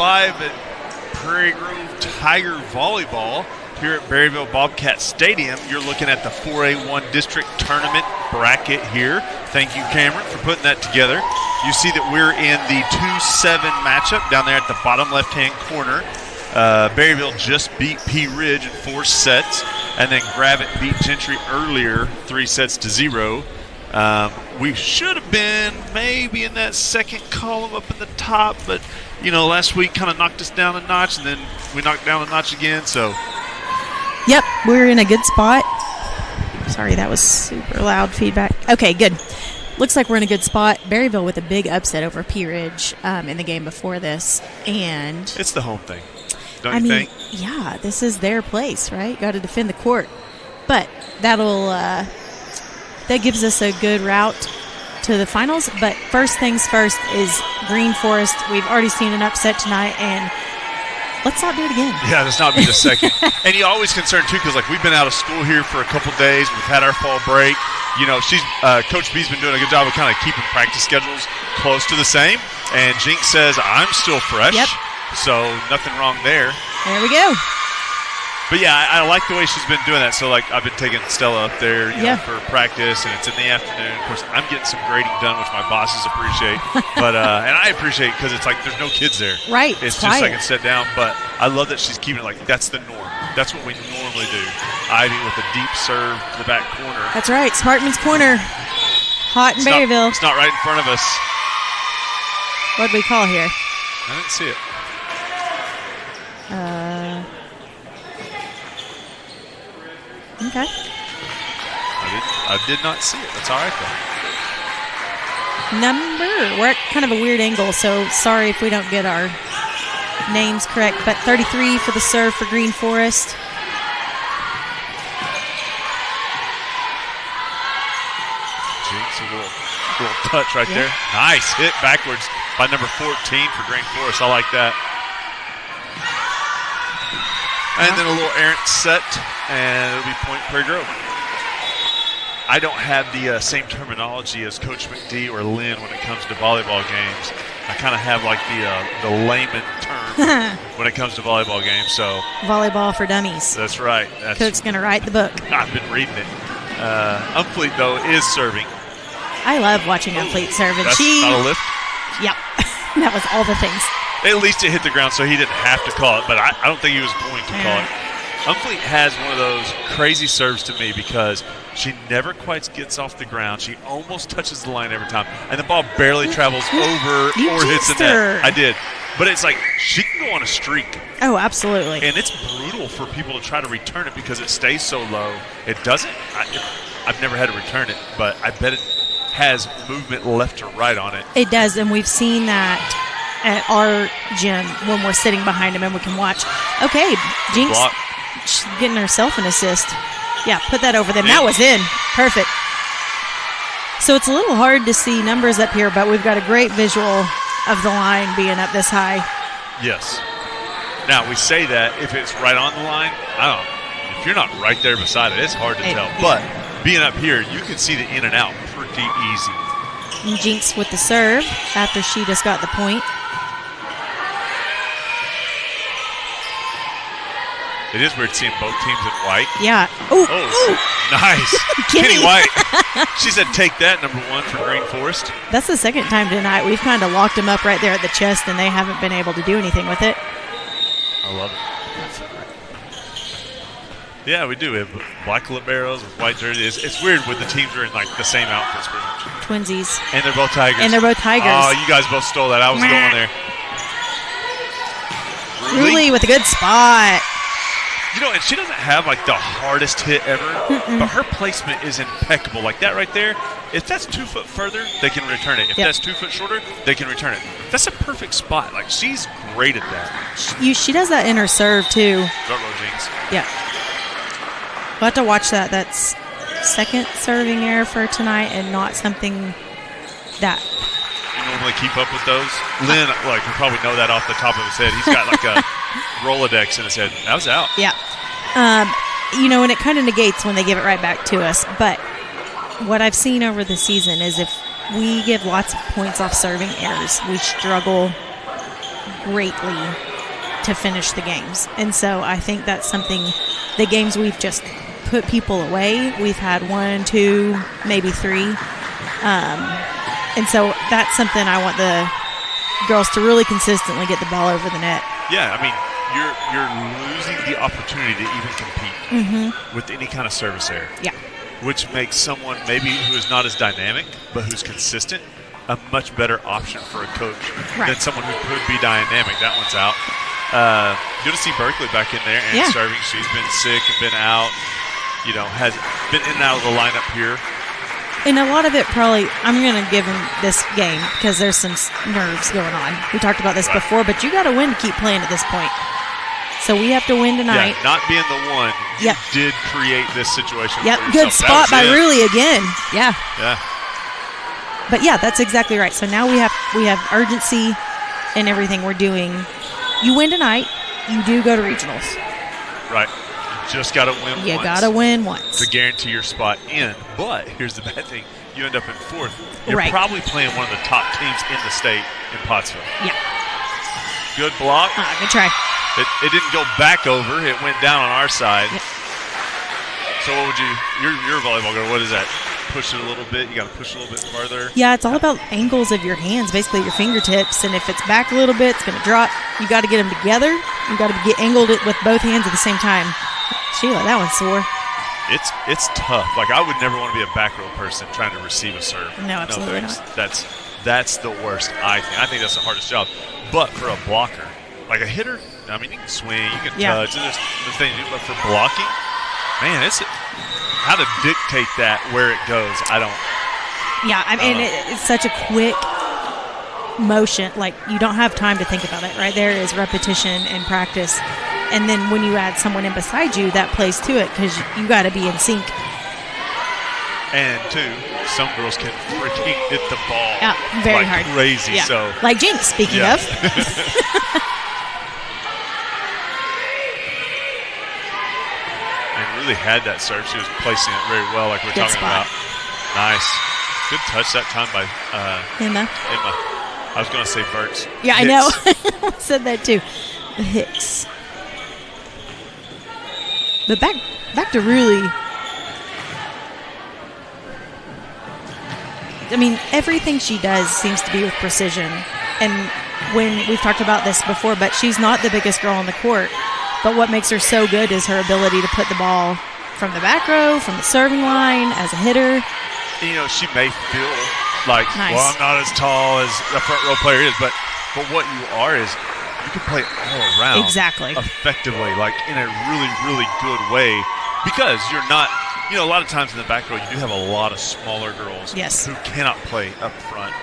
live at Prairie Grove Tiger Volleyball here at Berryville Bobcat Stadium. You're looking at the 4A1 District Tournament bracket here. Thank you, Cameron, for putting that together. You see that we're in the 2-7 matchup down there at the bottom left-hand corner. Berryville just beat Pea Ridge in 4 sets, and then Gravett beat Gentry earlier 3-0. We should have been maybe in that second column up in the top, but, last week kind of knocked us down a notch, and then we knocked down a notch again, so. Yep, we're in a good spot. Sorry, that was super loud feedback. Okay, good. Looks like we're in a good spot. Berryville with a big upset over Pea Ridge in the game before this, and it's the home thing, don't you think? Yeah, this is their place, right? Got to defend the court, but that gives us a good route to the finals. But first things first is Green Forest. We've already seen an upset tonight, and let's not do it again. Yeah, let's not be the second. And you're always concerned, too, because, we've been out of school here for a couple days. We've had our fall break. Coach B's been doing a good job of kind of keeping practice schedules close to the same. And Jinx says, I'm still fresh. Yep. So nothing wrong there. There we go. But, yeah, I like the way she's been doing that. So, I've been taking Stella up there for practice, and it's in the afternoon. Of course, I'm getting some grading done, which my bosses appreciate. But and I appreciate because it's there's no kids there. Right. It's quiet. just I can sit down. But I love that she's keeping it that's the norm. That's what we normally do. Ivy with a deep serve to the back corner. That's right. Smartman's Corner. Hot in Berryville. It's not right in front of us. What did we call here? I didn't see it. Okay. I did not see it. That's all right, though. We're at kind of a weird angle, so sorry if we don't get our names correct. But 33 for the serve for Green Forest. Jinx, a little touch right there. Nice hit backwards by number 14 for Green Forest. I like that. And then a little errant set, and it'll be point Prairie Grove. I don't have the same terminology as Coach McD or Lynn when it comes to volleyball games. I kind of have the layman term when it comes to volleyball games. So volleyball for dummies. That's right. Coach's going to write the book. I've been reading it. Umfleet, though, is serving. I love watching Umfleet serve. And that's not a lift? Yep. That was all the things. At least it hit the ground, so he didn't have to call it, but I don't think he was going to call it. Umfleet has one of those crazy serves to me because she never quite gets off the ground. She almost touches the line every time, and the ball barely travels over or hits the net. I did. But it's she can go on a streak. Oh, absolutely. And it's brutal for people to try to return it because it stays so low. It doesn't. I've never had to return it, but I bet it has movement left or right on it. It does, and we've seen that at our gym when we're sitting behind him and we can watch. Okay, Jinx she's getting herself an assist. Yeah, put that over them. That was in. Perfect. So it's a little hard to see numbers up here, but we've got a great visual of the line being up this high. Yes. Now, we say that if it's right on the line, if you're not right there beside it, it's hard to tell. But being up here, you can see the in and out pretty easy. And Jinx with the serve after she just got the point. It is weird seeing both teams in white. Yeah. Oh, nice. Kenny White. She said take that, number 1 for Green Forest. That's the second time tonight. We've kind of locked them up right there at the chest, and they haven't been able to do anything with it. I love it. Yeah, we do. We have black liberos with white jerseys. It's weird when the teams are in the same outfits pretty much. Twinsies. And they're both Tigers. Oh, you guys both stole that. I was going there. Ruley with a good spot. And she doesn't have the hardest hit ever, but her placement is impeccable. That right there, if that's 2 foot further, they can return it. If that's 2 foot shorter, they can return it. That's a perfect spot. She's great at that. She does that in her serve, too. Front row Jinx. Yeah. We'll have to watch that. That's second serving error for tonight and not something that. You normally keep up with those? Lynn, will probably know that off the top of his head. He's got a Rolodex in his head. That was out. Yeah. And it kind of negates when they give it right back to us. But what I've seen over the season is if we give lots of points off serving errors, we struggle greatly to finish the games. And so I think that's something, the games we've just put people away, we've had 1, 2, maybe 3. And so that's something I want the girls to really consistently get the ball over the net. Yeah, I mean, you're losing the opportunity to even compete with any kind of service error. Yeah. Which makes someone maybe who is not as dynamic but who's consistent a much better option for a coach than someone who could be dynamic. That one's out. Good to see Berkeley back in there and serving. She's been sick and been out. Has been in and out of the lineup here. And a lot of it probably, I'm going to give him this game because there's some nerves going on. We talked about this before, but you got to win to keep playing at this point. So we have to win tonight. Yeah, not being the one, you did create this situation. Yep, for yourself. good spot by Ruley again. Yeah. Yeah. But yeah, that's exactly right. So now we have urgency in everything we're doing. You win tonight, you do go to regionals. Right. You just got to win once. You got to win once. To guarantee your spot in. But here's the bad thing. You end up in 4th. You're probably playing one of the top teams in the state in Pottsville. Yeah. Good block. Good try. It didn't go back over. It went down on our side. Yep. So what would you're a volleyball girl, what is that? Push it a little bit? You got to push a little bit farther? Yeah, it's all about angles of your hands, basically your fingertips. And if it's back a little bit, it's going to drop. You got to get them together. You got to get angled it with both hands at the same time. Sheila, that one's sore. It's tough. Like, I would never want to be a back row person trying to receive a serve. No, absolutely not. That's the worst, I think. I think that's the hardest job. But for a blocker, like a hitter, I mean, you can swing, you can touch, and there's things you do. But for blocking, man, it's how to dictate that where it goes. I don't. Yeah, I mean, it's such a quick motion. Like, you don't have time to think about it. Right there is repetition and practice, and then when you add someone in beside you, that plays to it because you got to be in sync. And two, some girls can freaking hit the ball very like hard, crazy. Yeah. So like Jinx, speaking of. And really had that serve. She was placing it very well, like we're talking about. Nice, good touch that time by Emma. I was going to say Verts. Yeah, Hicks. I know. I said that too. The Hicks. But back to really. I mean, everything she does seems to be with precision. And when we've talked about this before, but she's not the biggest girl on the court. But what makes her so good is her ability to put the ball from the back row, from the serving line, as a hitter. She may feel like, well, I'm not as tall as a front row player is, but what you are is you can play all around. Exactly. Effectively, like in a really, really good way, because you're not. A lot of times in the back row, you do have a lot of smaller girls who cannot play up front.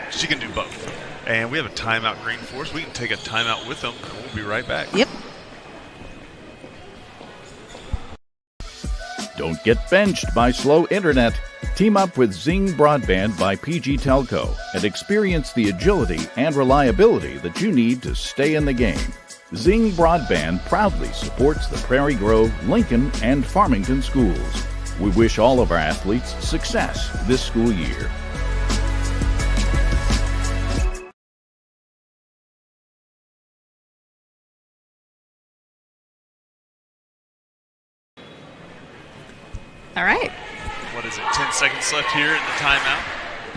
She can do both. And we have a timeout green for us. We can take a timeout with them, and we'll be right back. Yep. Don't get benched by slow internet. Team up with Zing Broadband by PG Telco and experience the agility and reliability that you need to stay in the game. Zing Broadband proudly supports the Prairie Grove, Lincoln, and Farmington schools. We wish all of our athletes success this school year. All right. What is it, 10 seconds left here in the timeout?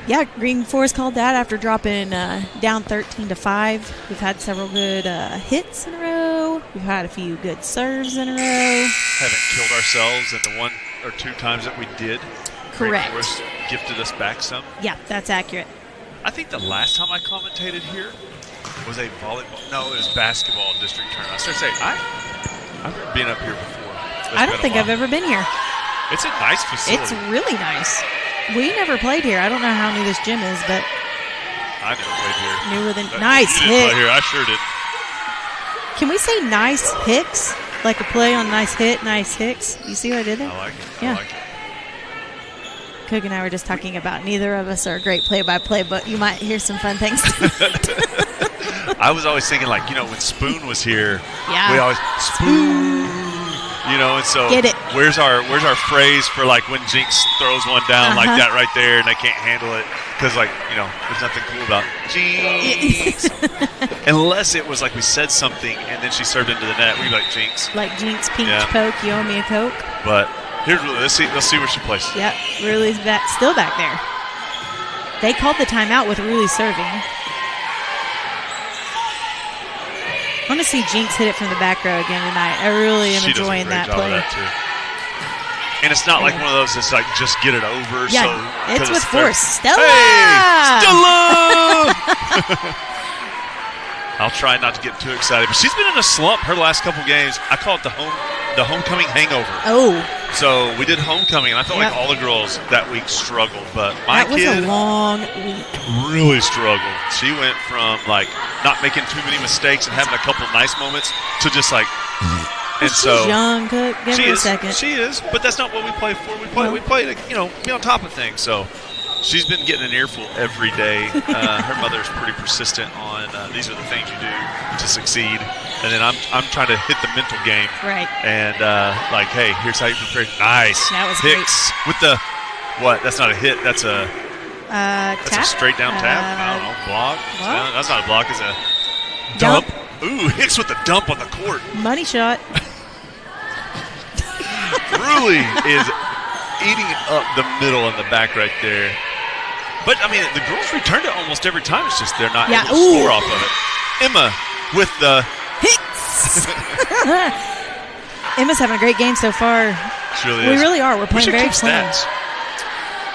Yeah, Green Forest called that after dropping down 13-5. We've had several good hits in a row. We've had a few good serves in a row. Haven't killed ourselves in the 1 or 2 times that we did. Correct. Green Forest gifted us back some. Yeah, that's accurate. I think the last time I commentated here was a volleyball. No, it was basketball district tournament. I started saying, I've never been up here before. I don't think I've ever been here. It's a nice facility. It's really nice. We never played here. I don't know how new this gym is, but I never played here. Newer than nice you didn't play here. I sure did. Can we say nice Hicks? Like a play on nice hit, nice Hicks? You see what I did there? I like it. Yeah. I like it. Cook and I were just talking about neither of us are great play-by-play, but you might hear some fun things. I was always thinking, like, when Spoon was here, yeah. we always Spoon. And so get it. Where's our phrase for like when Jinx throws one down like that right there and they can't handle it? Because, there's nothing cool about Jinx. Unless it was like we said something and then she served into the net. We'd be like, Jinx. Like Jinx, peach, poke, you owe me a Coke. But here's Ruli. Let's see where she plays. Yep, Ruli's still back there. They called the timeout with Ruli serving. I want to see Jinx hit it from the back row again tonight. I really am enjoying that play. That too. And it's not like one of those that's like just get it over. Yeah, so it's with force. Stella! Hey, Stella! I'll try not to get too excited. But she's been in a slump her last couple games. I call it the homecoming hangover. Oh. So we did homecoming, and I felt like all the girls that week struggled. But my kid was a long week. Really struggled. She went from not making too many mistakes and having a couple nice moments to just and she's so young. Give her a second. She is, but that's not what we play for. We play to be on top of things. So she's been getting an earful every day. Her mother's pretty persistent on these are the things you do to succeed. And then I'm trying to hit the mental game. Right. And hey, here's how you prepare. Nice. That was Hicks great. with the what? That's not a hit. That's a tap? a straight down tap. I don't know. Block. No, that's not a block. It's a dump. Ooh, Hicks with the dump on the court. Money shot. Ruli is eating up the middle in the back right there. But, the girls returned it almost every time. It's just they're not able to score off of it. Emma with the Hicks. Emma's having a great game so far. She really is. We really are. We're playing very clean. Stats.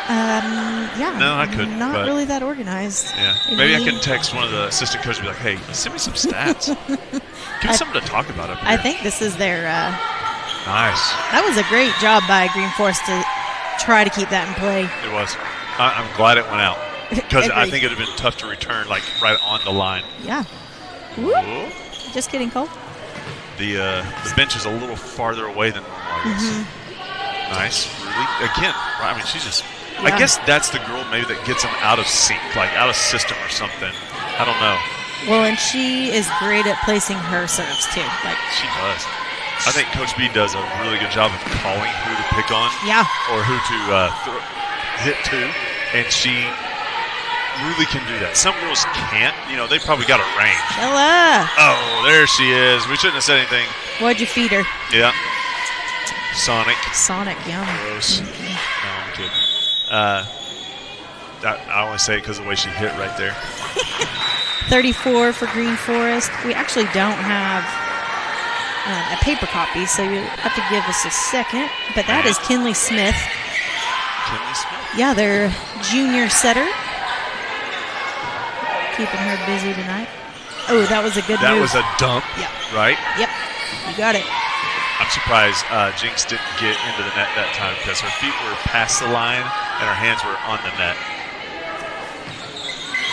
Yeah. No, I couldn't. Not really that organized. Yeah. Maybe I can text one of the assistant coaches and be like, hey, send me some stats. Give me something to talk about up here. I think this is their nice. That was a great job by Green Forest to try to keep that in play. It was. I'm glad it went out because I think it would have been tough to return right on the line. Yeah. Whoop. Just kidding, Cole. The bench is a little farther away than normal, I guess. Nice. Really? Again, she's just – I guess that's the girl maybe that gets them out of sync, out of system or something. I don't know. Well, and she is great at placing her serves, too. She does. I think Coach B does a really good job of calling who to pick on. Yeah. Or who to hit to. And she really can do that. Some girls can't. They probably got a range. Ella. Oh, there she is. We shouldn't have said anything. What'd you feed her? Yeah. Sonic, yum. Gross. No, I'm kidding. I only say it because of the way she hit right there. 34 for Green Forest. We actually don't have a paper copy, so you'll have to give us a second. But that is Kinley Smith. Kinley Smith? Yeah, their junior setter. Keeping her busy tonight. Oh, that was a good move. That was a dump, right? Yep, you got it. I'm surprised Jinx didn't get into the net that time because her feet were past the line and her hands were on the net.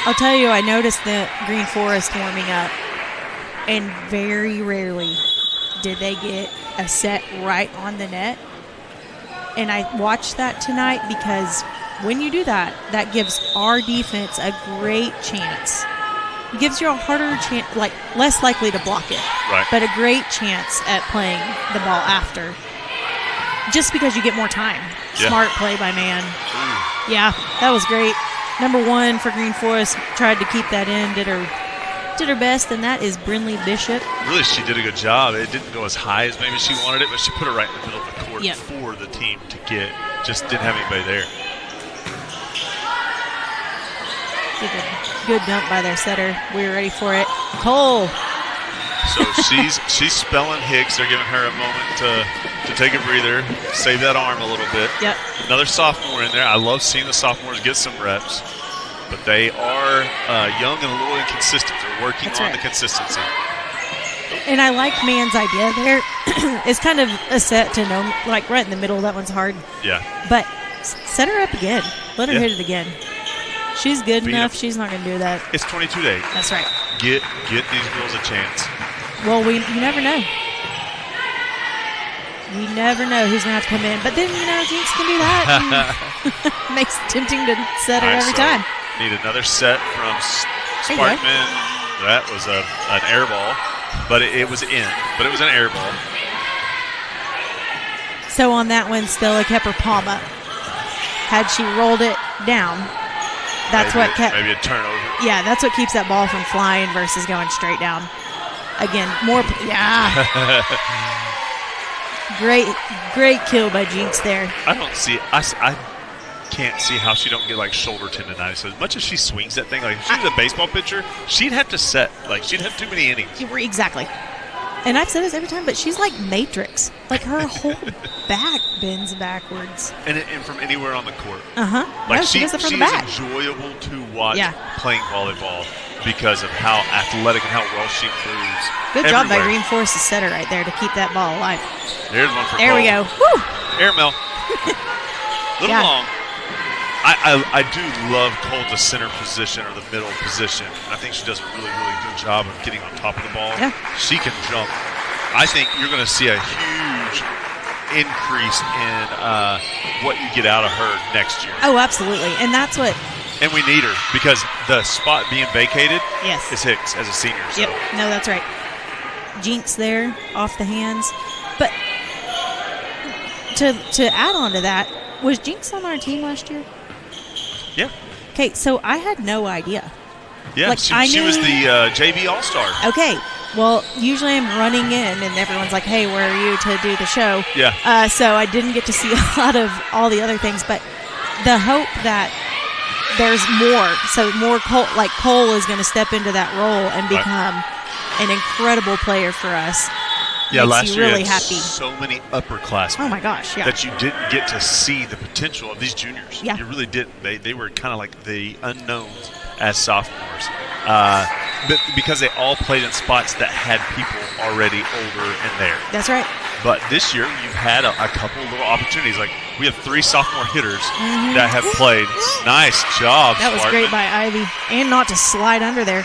I'll tell you, I noticed the Green Forest warming up, and very rarely did they get a set right on the net. And I watched that tonight because when you do that, that gives our defense a great chance. It gives you a harder chance, less likely to block it, right? But a great chance at playing the ball after, just because you get more time. Yeah. Smart play by man. Yeah, that was great. Number 1 for Green Forest tried to keep that in, did her best, and that is Brinley Bishop. Really, she did a good job. It didn't go as high as maybe she wanted it, but she put it right in the middle of the court for the team to get. Just didn't have anybody there. Good dump by their setter. We were ready for it. Cole. So she's spelling Hicks. They're giving her a moment to take a breather, save that arm a little bit. Yep. Another sophomore in there. I love seeing the sophomores get some reps, but they are young and a little inconsistent. They're working on the consistency. And I like Man's idea there. It's kind of a set to know, right in the middle. That one's hard. Yeah. But set her up again. Let her hit it again. She's good enough. She's not going to do that. It's 22-8. That's right. Get these girls a chance. Well, you never know. You never know who's going to have to come in. But then, Jinx can do that. Makes it tempting to set her every time. Need another set from Sparkman. That was an air ball. But it was in. But it was an air ball. So on that one, Stella kept her palm up. Had she rolled it down, That's what kept. Maybe a turnover. Yeah, that's what keeps that ball from flying versus going straight down. Again, more. Yeah. Great kill by Jinx there. I don't see. I can't see how she don't get like shoulder tendonitis. So as much as she swings that thing, like if she was a baseball pitcher, she'd have to set. Like she'd have too many innings. Exactly. And I've said this every time, but she's like Matrix. Like her whole back bends backwards. And from anywhere on the court. Like she does it from she's the back. enjoyable to watch playing volleyball because of how athletic and how well she moves. Good job by Green Forest's setter right there to keep that ball alive. There's one for There Cole. we go. Woo! Air Mel. Little long. I do love Cole the center position or the middle position. I think she does a really, really good job of getting on top of the ball. Yeah. She can jump. I think you're going to see a huge increase in what you get out of her next year. Oh, absolutely. And that's what. And we need her because the spot being vacated Yes. is Hicks as a senior. So. Yep. No, that's right. Jinx there off the hands. But to add on to that, was Jinx on our team last year? Yeah. Okay, so I had no idea. Yeah, Like, she was the JV All-Star. Okay, well, usually I'm running in and everyone's like, hey, where are you to do the show? Yeah. So I didn't get to see a lot of all the other things, but the hope that there's more. So more Cole is going to step into that role and become an incredible player for us. Yeah, Makes last you year really you had happy. so many upperclassmen. Oh my gosh, yeah. That you didn't get to see the potential of these juniors. Yeah. You really didn't. They were kind of like the unknowns as sophomores. But because they all played in spots that had people already older and there. That's right. But this year, you've had a couple little opportunities. Like, we have 3 sophomore hitters that have played. Nice job, That was Sparkman. great by Ivy. And not to slide under there.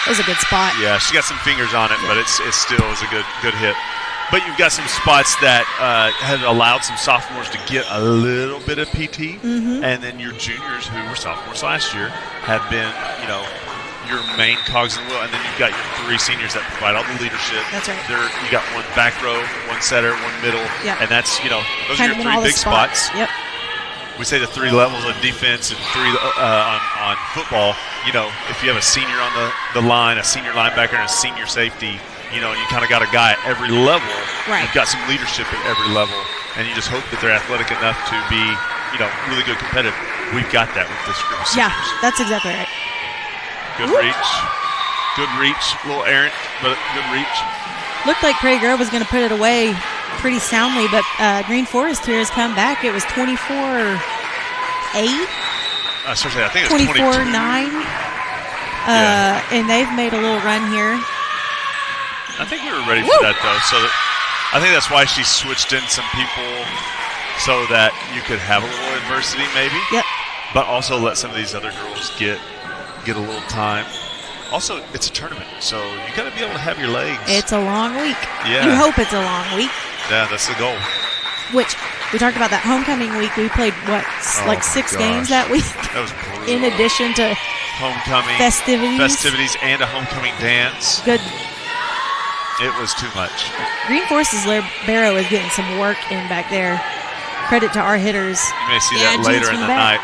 It was a good spot. Yeah, she got some fingers on it, but it still is a good hit. But you've got some spots that have allowed some sophomores to get a little bit of PT, and then your juniors who were sophomores last year have been, your main cogs in the wheel, and then you've got your 3 seniors that provide all the leadership. That's right. You got 1 back row, 1 setter, 1 middle, and that's those Kind are of your in all 3 the big spots. Yep. We say the 3 levels of defense and 3 on football. If you have a senior on the line, a senior linebacker, and a senior safety, and you kind of got a guy at every level. Right. You've got some leadership at every level, and you just hope that they're athletic enough to be, really good competitive. We've got that with this group of seniors. Yeah, that's exactly right. Good reach. Good reach. A little errant, but good reach. Looked like Prairie Grove was going to put it away pretty soundly, but Green Forest here has come back. It was 24-8. I think it was 24-9. 22. And they've made a little run here. I think we were ready for that, though. So I think that's why she switched in some people so that you could have a little adversity, maybe. Yep. But also let some of these other girls get a little time. Also, it's a tournament, so you got to be able to have your legs. It's a long week. Yeah. You hope it's a long week. Yeah, that's the goal. Which, we talked about that homecoming week. We played, 6 games that week? That was brutal. In addition to homecoming festivities and a homecoming dance. Good. It was too much. Green Forest's Libero is getting some work in back there. Credit to our hitters. You may see that later in the night.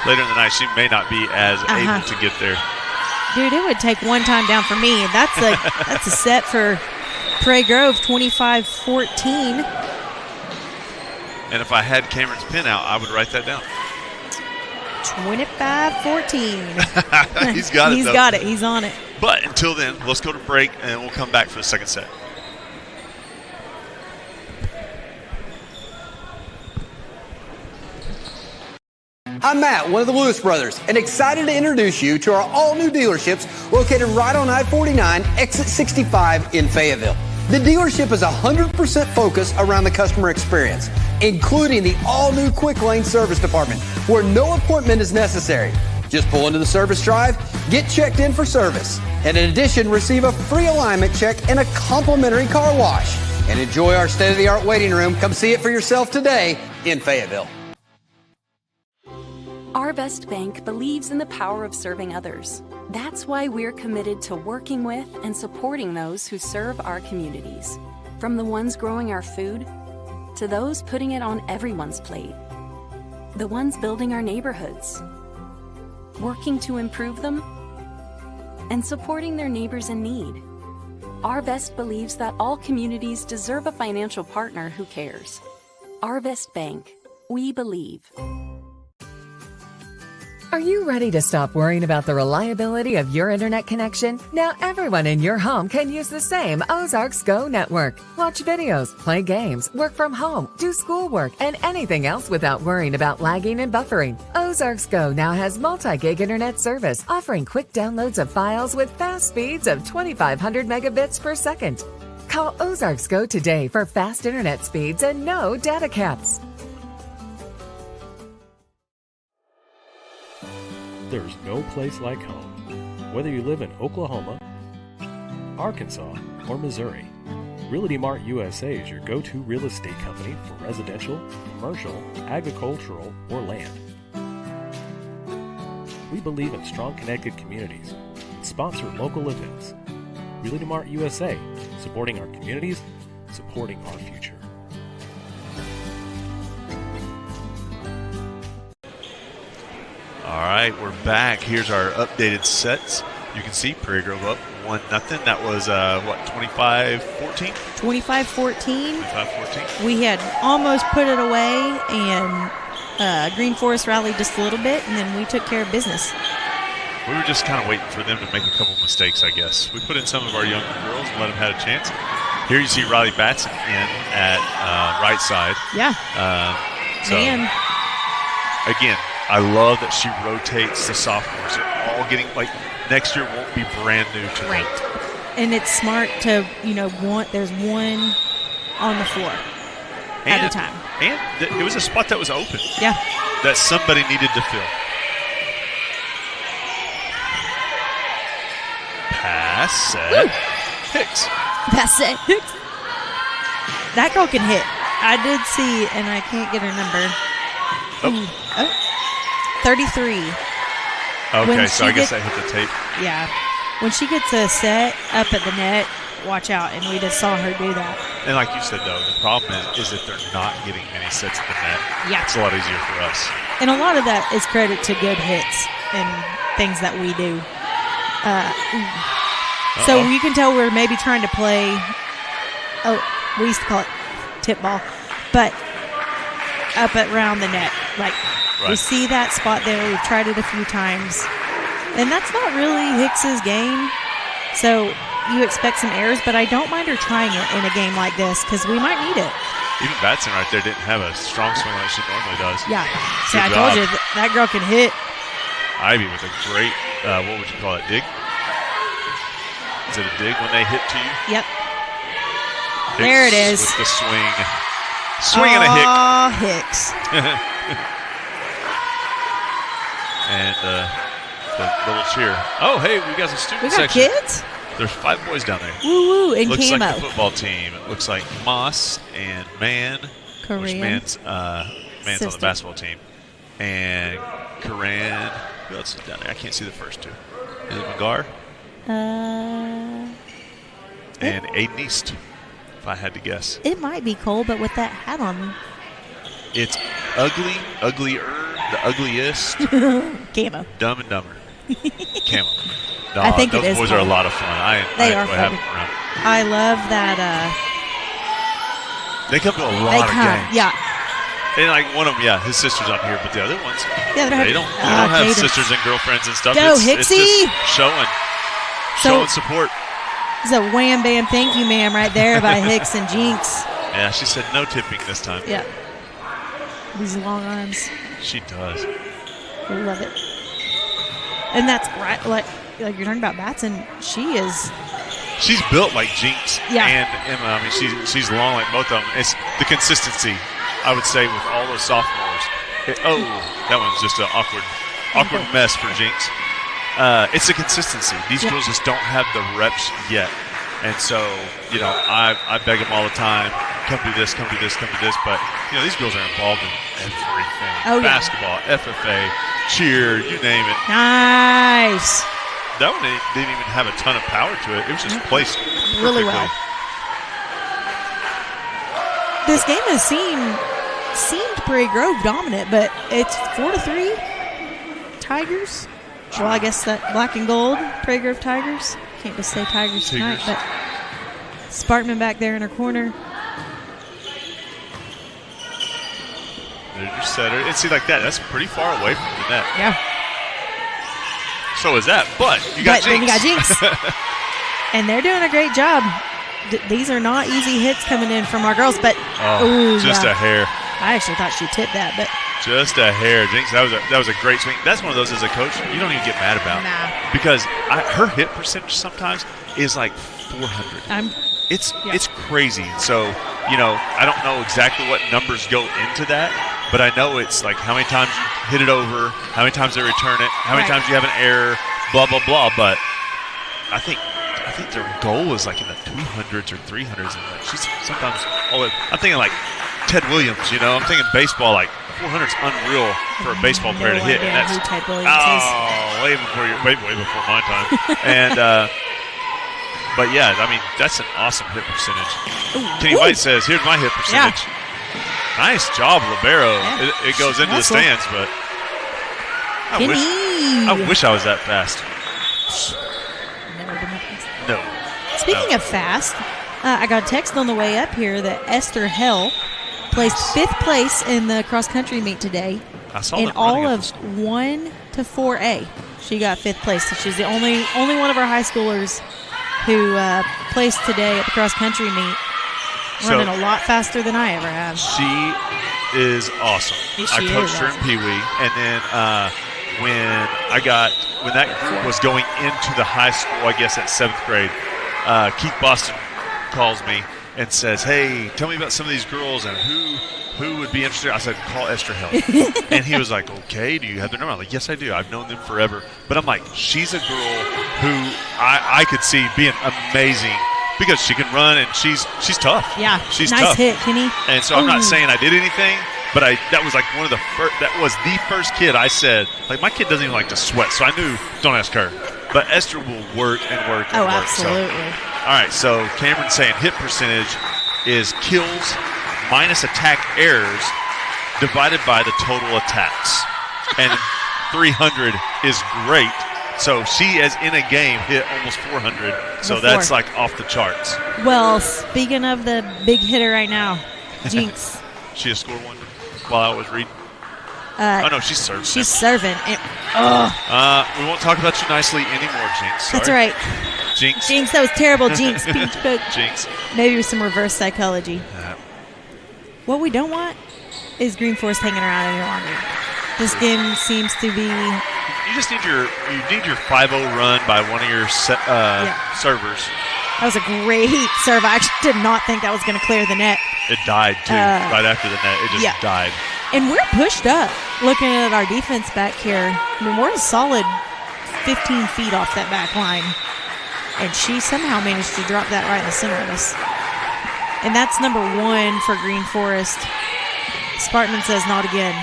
Later in the night, she may not be as able to get there. Dude, it would take one time down for me. That's a set for Prairie Grove, 25-14. And if I had Cameron's pin out, I would write that down. 25-14. He's got it, He's though. got it. He's on it. But until then, let's go to break, and we'll come back for the second set. I'm Matt, one of the Lewis brothers, and excited to introduce you to our all-new dealerships located right on I-49, exit 65 in Fayetteville. The dealership is 100% focused around the customer experience, including the all-new Quick Lane Service Department, where no appointment is necessary. Just pull into the service drive, get checked in for service, and in addition, receive a free alignment check and a complimentary car wash. And enjoy our state-of-the-art waiting room. Come see it for yourself today in Fayetteville. Our Best Bank believes in the power of serving others. That's why we're committed to working with and supporting those who serve our communities. From the ones growing our food, to those putting it on everyone's plate. The ones building our neighborhoods, working to improve them, and supporting their neighbors in need. Arvest believes that all communities deserve a financial partner who cares. Arvest Bank. We believe. Are you ready to stop worrying about the reliability of your internet connection? Now everyone in your home can use the same Ozarks Go network. Watch videos, play games, work from home, do schoolwork, and anything else without worrying about lagging and buffering. Ozarks Go now has multi-gig internet service, offering quick downloads of files with fast speeds of 2,500 megabits per second. Call Ozarks Go today for fast internet speeds and no data caps. There's no place like home. Whether you live in Oklahoma, Arkansas, or Missouri, Realty Mart USA is your go-to real estate company for residential, commercial, agricultural, or land. We believe in strong connected communities and sponsor local events. Realty Mart USA, supporting our communities, supporting our future. All right, we're back. Here's our updated sets. You can see Prairie Grove up 1-0. That was, 25-14? 25-14. 25-14. We had almost put it away, and Green Forest rallied just a little bit, and then we took care of business. We were just kind of waiting for them to make a couple mistakes, I guess. We put in some of our younger girls and let them have a chance. Here you see Riley Batson in at right side. Yeah. Man. Again, I love that she rotates the sophomores. They're all getting, like, next year won't be brand new to them. Right. And it's smart to, there's one on the floor at a time. And it was a spot that was open. Yeah. That somebody needed to fill. Pass, set, Hicks. That's it. That girl can hit. I did see, and I can't get her number. 33. Okay, so I guess I hit the tape. Yeah. When she gets a set up at the net, watch out, and we just saw her do that. And like you said, though, the problem is that they're not getting many sets at the net. Yeah. It's a lot easier for us. And a lot of that is credit to good hits and things that we do. So you can tell we're maybe trying to play, we used to call it tip ball, but up around the net. Like, we see that spot there. We've tried it a few times. And that's not really Hicks's game. So you expect some errors, but I don't mind her trying it in a game like this because we might need it. Even Batson right there didn't have a strong swing like she normally does. Yeah. See, I told you, that girl can hit. Ivy with a great, what would you call it, dig? Is it a dig when they hit to you? Yep. Hicks there it is. With the swing. Swing and a hick. Hicks. And the little cheer. Oh, hey, we got some student We got section. kids? There's 5 boys down there. Woo-woo, and looks camo. Like the football team. It looks like Moss and Mann. Korean. Which Mann's on the basketball team. And Coran. Who else is down there? I can't see the first two. Is it McGar? And Aiden East, if I had to guess. It might be Cole, but with that hat on. It's ugly, uglier, the ugliest. Camo. Dumb and Dumber. Camo. No, I think those it is boys fun. are a lot of fun. They are fun. Around. I love that. They come to a lot of games. Yeah. And like one of them, his sister's on here, but the other ones, they don't have sisters and girlfriends and stuff. Go, it's Hicksy! just showing support. It's a wham bam thank you ma'am right there by Hicks and Jinx. Yeah, she said no tipping this time. Yeah. These long arms. She does. I love it. And that's right, like you're talking about Batson. She's built like Jinx and Emma. I mean, she's long like both of them. It's the consistency, I would say, with all those sophomores. That one's just an awkward mess for Jinx. It's the consistency. These girls just don't have the reps yet. And so, I beg them all the time, come do this, come do this, come do this. But, these girls are involved in everything. Basketball, FFA, cheer, you name it. Nice. That one didn't even have a ton of power to it. It was just placed really well. This game has seemed Prairie Grove dominant, but it's 4-3 Tigers. Well, I guess that black and gold, Prairie Grove Tigers. Can't just say Tigers tonight, but Sparkman back there in her corner. There's your setter. And see, like that, that's pretty far away from the net. Yeah. So is that, but you got Jinx. Then you got Jinx. And they're doing a great job. These are not easy hits coming in from our girls, but just a hair. I actually thought she tipped that, but just a hair. Jinx, that was a great swing. That's one of those as a coach you don't even get mad about. Nah. Because her hit percentage sometimes is like 400. It's crazy. So, I don't know exactly what numbers go into that, but I know it's like how many times you hit it over, how many times they return it, how many times you have an error, blah, blah, blah. But I think their goal is like in the 200s or 300s. And like she's sometimes I'm thinking like Ted Williams, I'm thinking baseball, like 400 is unreal for a baseball player to hit. And that's who Ted Williams is. way before my time. And but yeah, I mean that's an awesome hit percentage. Kenny White says, "Here's my hit percentage." Yeah. Nice job, libero. Yeah. It goes into the stands, but I wish I was that fast. Never been that fast. No. Speaking of fast, I got a text on the way up here that Esther Hell placed 5th place in the cross-country meet today. I saw in them all of this. 1 to 4A. She got 5th place. So she's the only one of our high schoolers who placed today at the cross-country meet, running a lot faster than I ever have. She is awesome. I coached her in Pee Wee, and then when that group was going into the high school, I guess at 7th grade, Keith Boston calls me and says, "Hey, tell me about some of these girls and who would be interested." I said, "Call Esther Hell." And he was like, "Okay, do you have their number?" I'm like, "Yes, I do. I've known them forever." But I'm like, she's a girl who I could see being amazing because she can run and she's tough. Yeah, she's nice tough. hit, Kenny. And so I'm not saying I did anything, but that was like one of the first. That was the first kid I said, like, my kid doesn't even like to sweat, so I knew don't ask her. But Esther will work and work and work. Absolutely. So. All right, so Cameron's saying hit percentage is kills minus attack errors divided by the total attacks. And 300 is great. So she, as in a game, hit almost 400. So that's like off the charts. Well, speaking of the big hitter right now, Jinx. She has scored one while I was reading. No, she's serving. She's serving. We won't talk about you nicely anymore, Jinx. Sorry. That's right. Jinx, that was terrible. Jinx. Jinx. Maybe with some reverse psychology. What we don't want is Green Forest hanging around any longer. This game seems to be. You just need your 5-0 run by one of your servers. That was a great serve. I actually did not think that was going to clear the net. It died too. Right after the net, it just died. And we're pushed up. Looking at our defense back here, I mean, we're a solid 15 feet off that back line. And she somehow managed to drop that right in the center of us. And that's number 1 for Green Forest. Spartman says not again.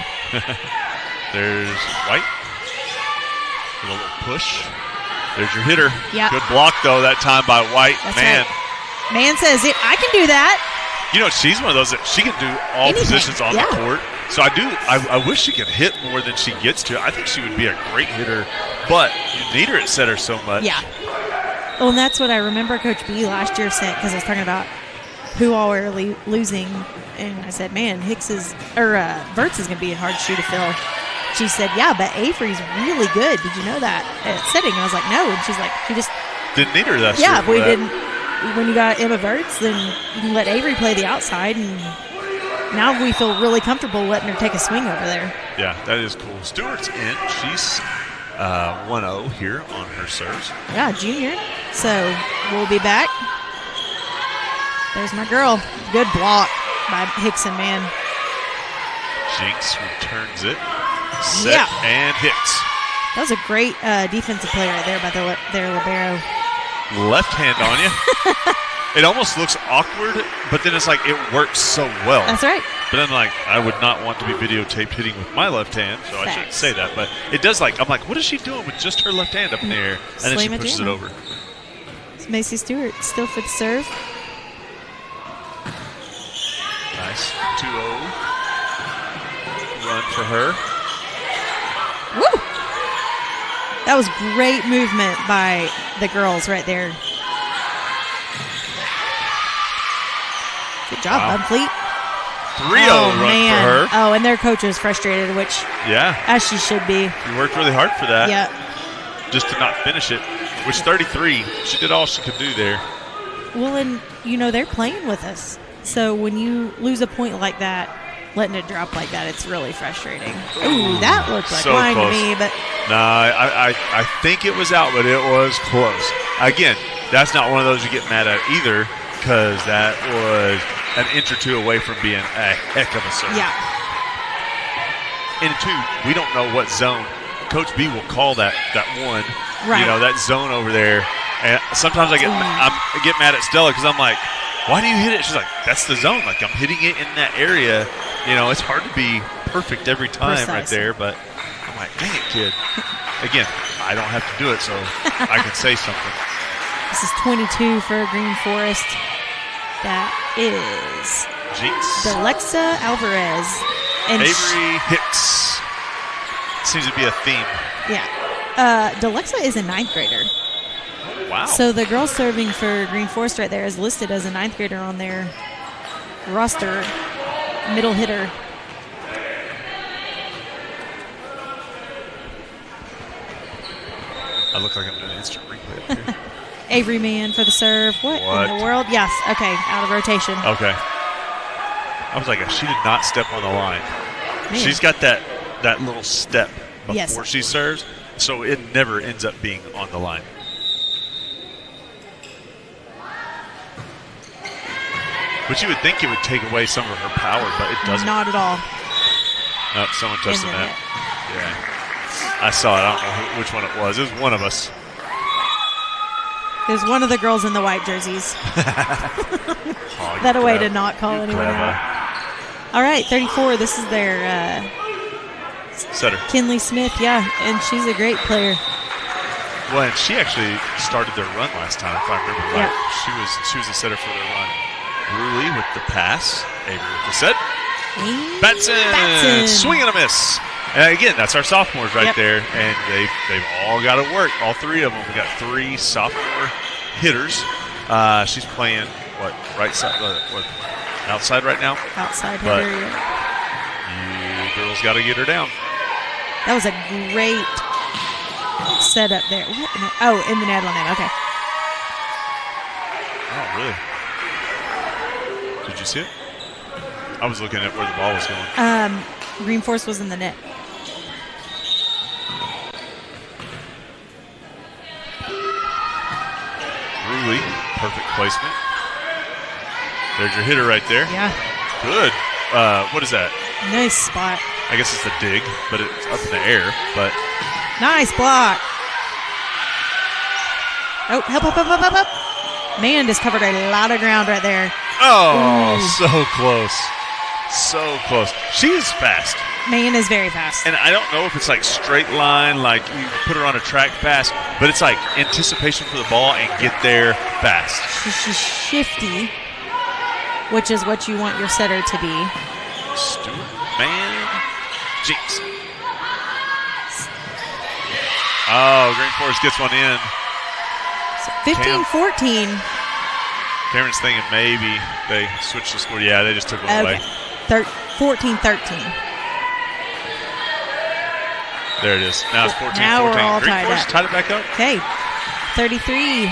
There's White. A little push. There's your hitter. Yep. Good block, though, that time by White. That's Man. Right. Man says, I can do that. She's one of those that she can do all positions on the court. So I wish she could hit more than she gets to. I think she would be a great hitter, but you need her at setter so much. Yeah. Well, and that's what I remember Coach B last year saying, because I was talking about who all were losing, and I said, man, Verts is going to be a hard shoe to fill. She said, yeah, but Avery's really good. Did you know that at setting? And I was like, no. And she's like, she just didn't need her that. Yeah, we didn't. When you got Emma Verts, then you can let Avery play the outside, and now we feel really comfortable letting her take a swing over there. Yeah, that is cool. Stewart's in. She's 1-0 here on her serves. Yeah, junior. So we'll be back. There's my girl. Good block by Hickson, man. Jinx returns it. Set and hits. That was a great defensive play right there by their libero. Left hand on you. It almost looks awkward, but then it's like it works so well. That's right. But then, like, I would not want to be videotaped hitting with my left hand, so I shouldn't say that. But it does, like, I'm like, what is she doing with just her left hand up in the air? And then she pushes it over. It's Macy Stewart still for the serve. Nice 2-0 run for her. Woo! That was great movement by the girls right there. Good job, Bud Fleet. 3-0 run for her. Oh, and their coach was frustrated, which, as she should be. She worked really hard for that. Yeah. Just to not finish it. Which 33, she did all she could do there. Well, and, they're playing with us. So when you lose a point like that, letting it drop like that, it's really frustrating. Ooh, that looked like mine to me. But no, I think it was out, but it was close. Again, that's not one of those you get mad at either, because that was an inch or two away from being a heck of a serve. Yeah. And two, we don't know what zone. Coach B will call that one. Right. That zone over there. And sometimes I get mad at Stella because I'm like, why do you hit it? She's like, that's the zone. Like, I'm hitting it in that area. It's hard to be perfect every time right there. But I'm like, dang it, kid. Again, I don't have to do it, so I can say something. This is 22 for Green Forest. That is Delexa Alvarez. And Avery Hicks. Seems to be a theme. Yeah. Delexa is a 9th grader. Wow. So the girl serving for Green Forest right there is listed as a 9th grader on their roster. Middle hitter. I look like I'm doing an instant replay up here. Avery Mann for the serve. What in the world? Yes. Okay. Out of rotation. Okay. I was like, she did not step on the line. Man. She's got that little step before she serves, so it never ends up being on the line. But you would think it would take away some of her power, but it doesn't. Not at all. Oh, someone touched the net. Yeah. I saw it. I don't know which one it was. It was one of us. It was one of the girls in the white jerseys. That a way to not call anyone out. All right, 34. This is their setter. Kinley Smith, and she's a great player. Well, and she actually started their run last time, if I remember right. She was a setter for their run. Ruley with the pass. Avery with the set. Batson. Swing and a miss. And again, that's our sophomores right there, and they've all got to work. All three of them. We got 3 sophomore hitters. She's playing right side, outside right now. Outside hitter. You girls got to get her down. That was a great setup there. What? In the net on that. Okay. Oh, really? Did you see it? I was looking at where the ball was going. Green Force was in the net. Ruley, perfect placement. There's your hitter right there. Yeah. Good. What is that? Nice spot. I guess it's a dig, but it's up in the air. But nice block. Oh, help. Man just covered a lot of ground right there. Oh, so close. So close. She is fast. Man is very fast. And I don't know if it's like straight line, like you put her on a track fast, but it's like anticipation for the ball and get there fast. She's shifty, which is what you want your setter to be. Stewart, man. Jinx. Oh, Green Forest gets one in. So 15-14. Cameron's thinking maybe they switched the score. Yeah, they just took one away. 14-13. There it is. Now it's 14-14. Now we're all Green tied Forest up. tied it back up. Okay. 33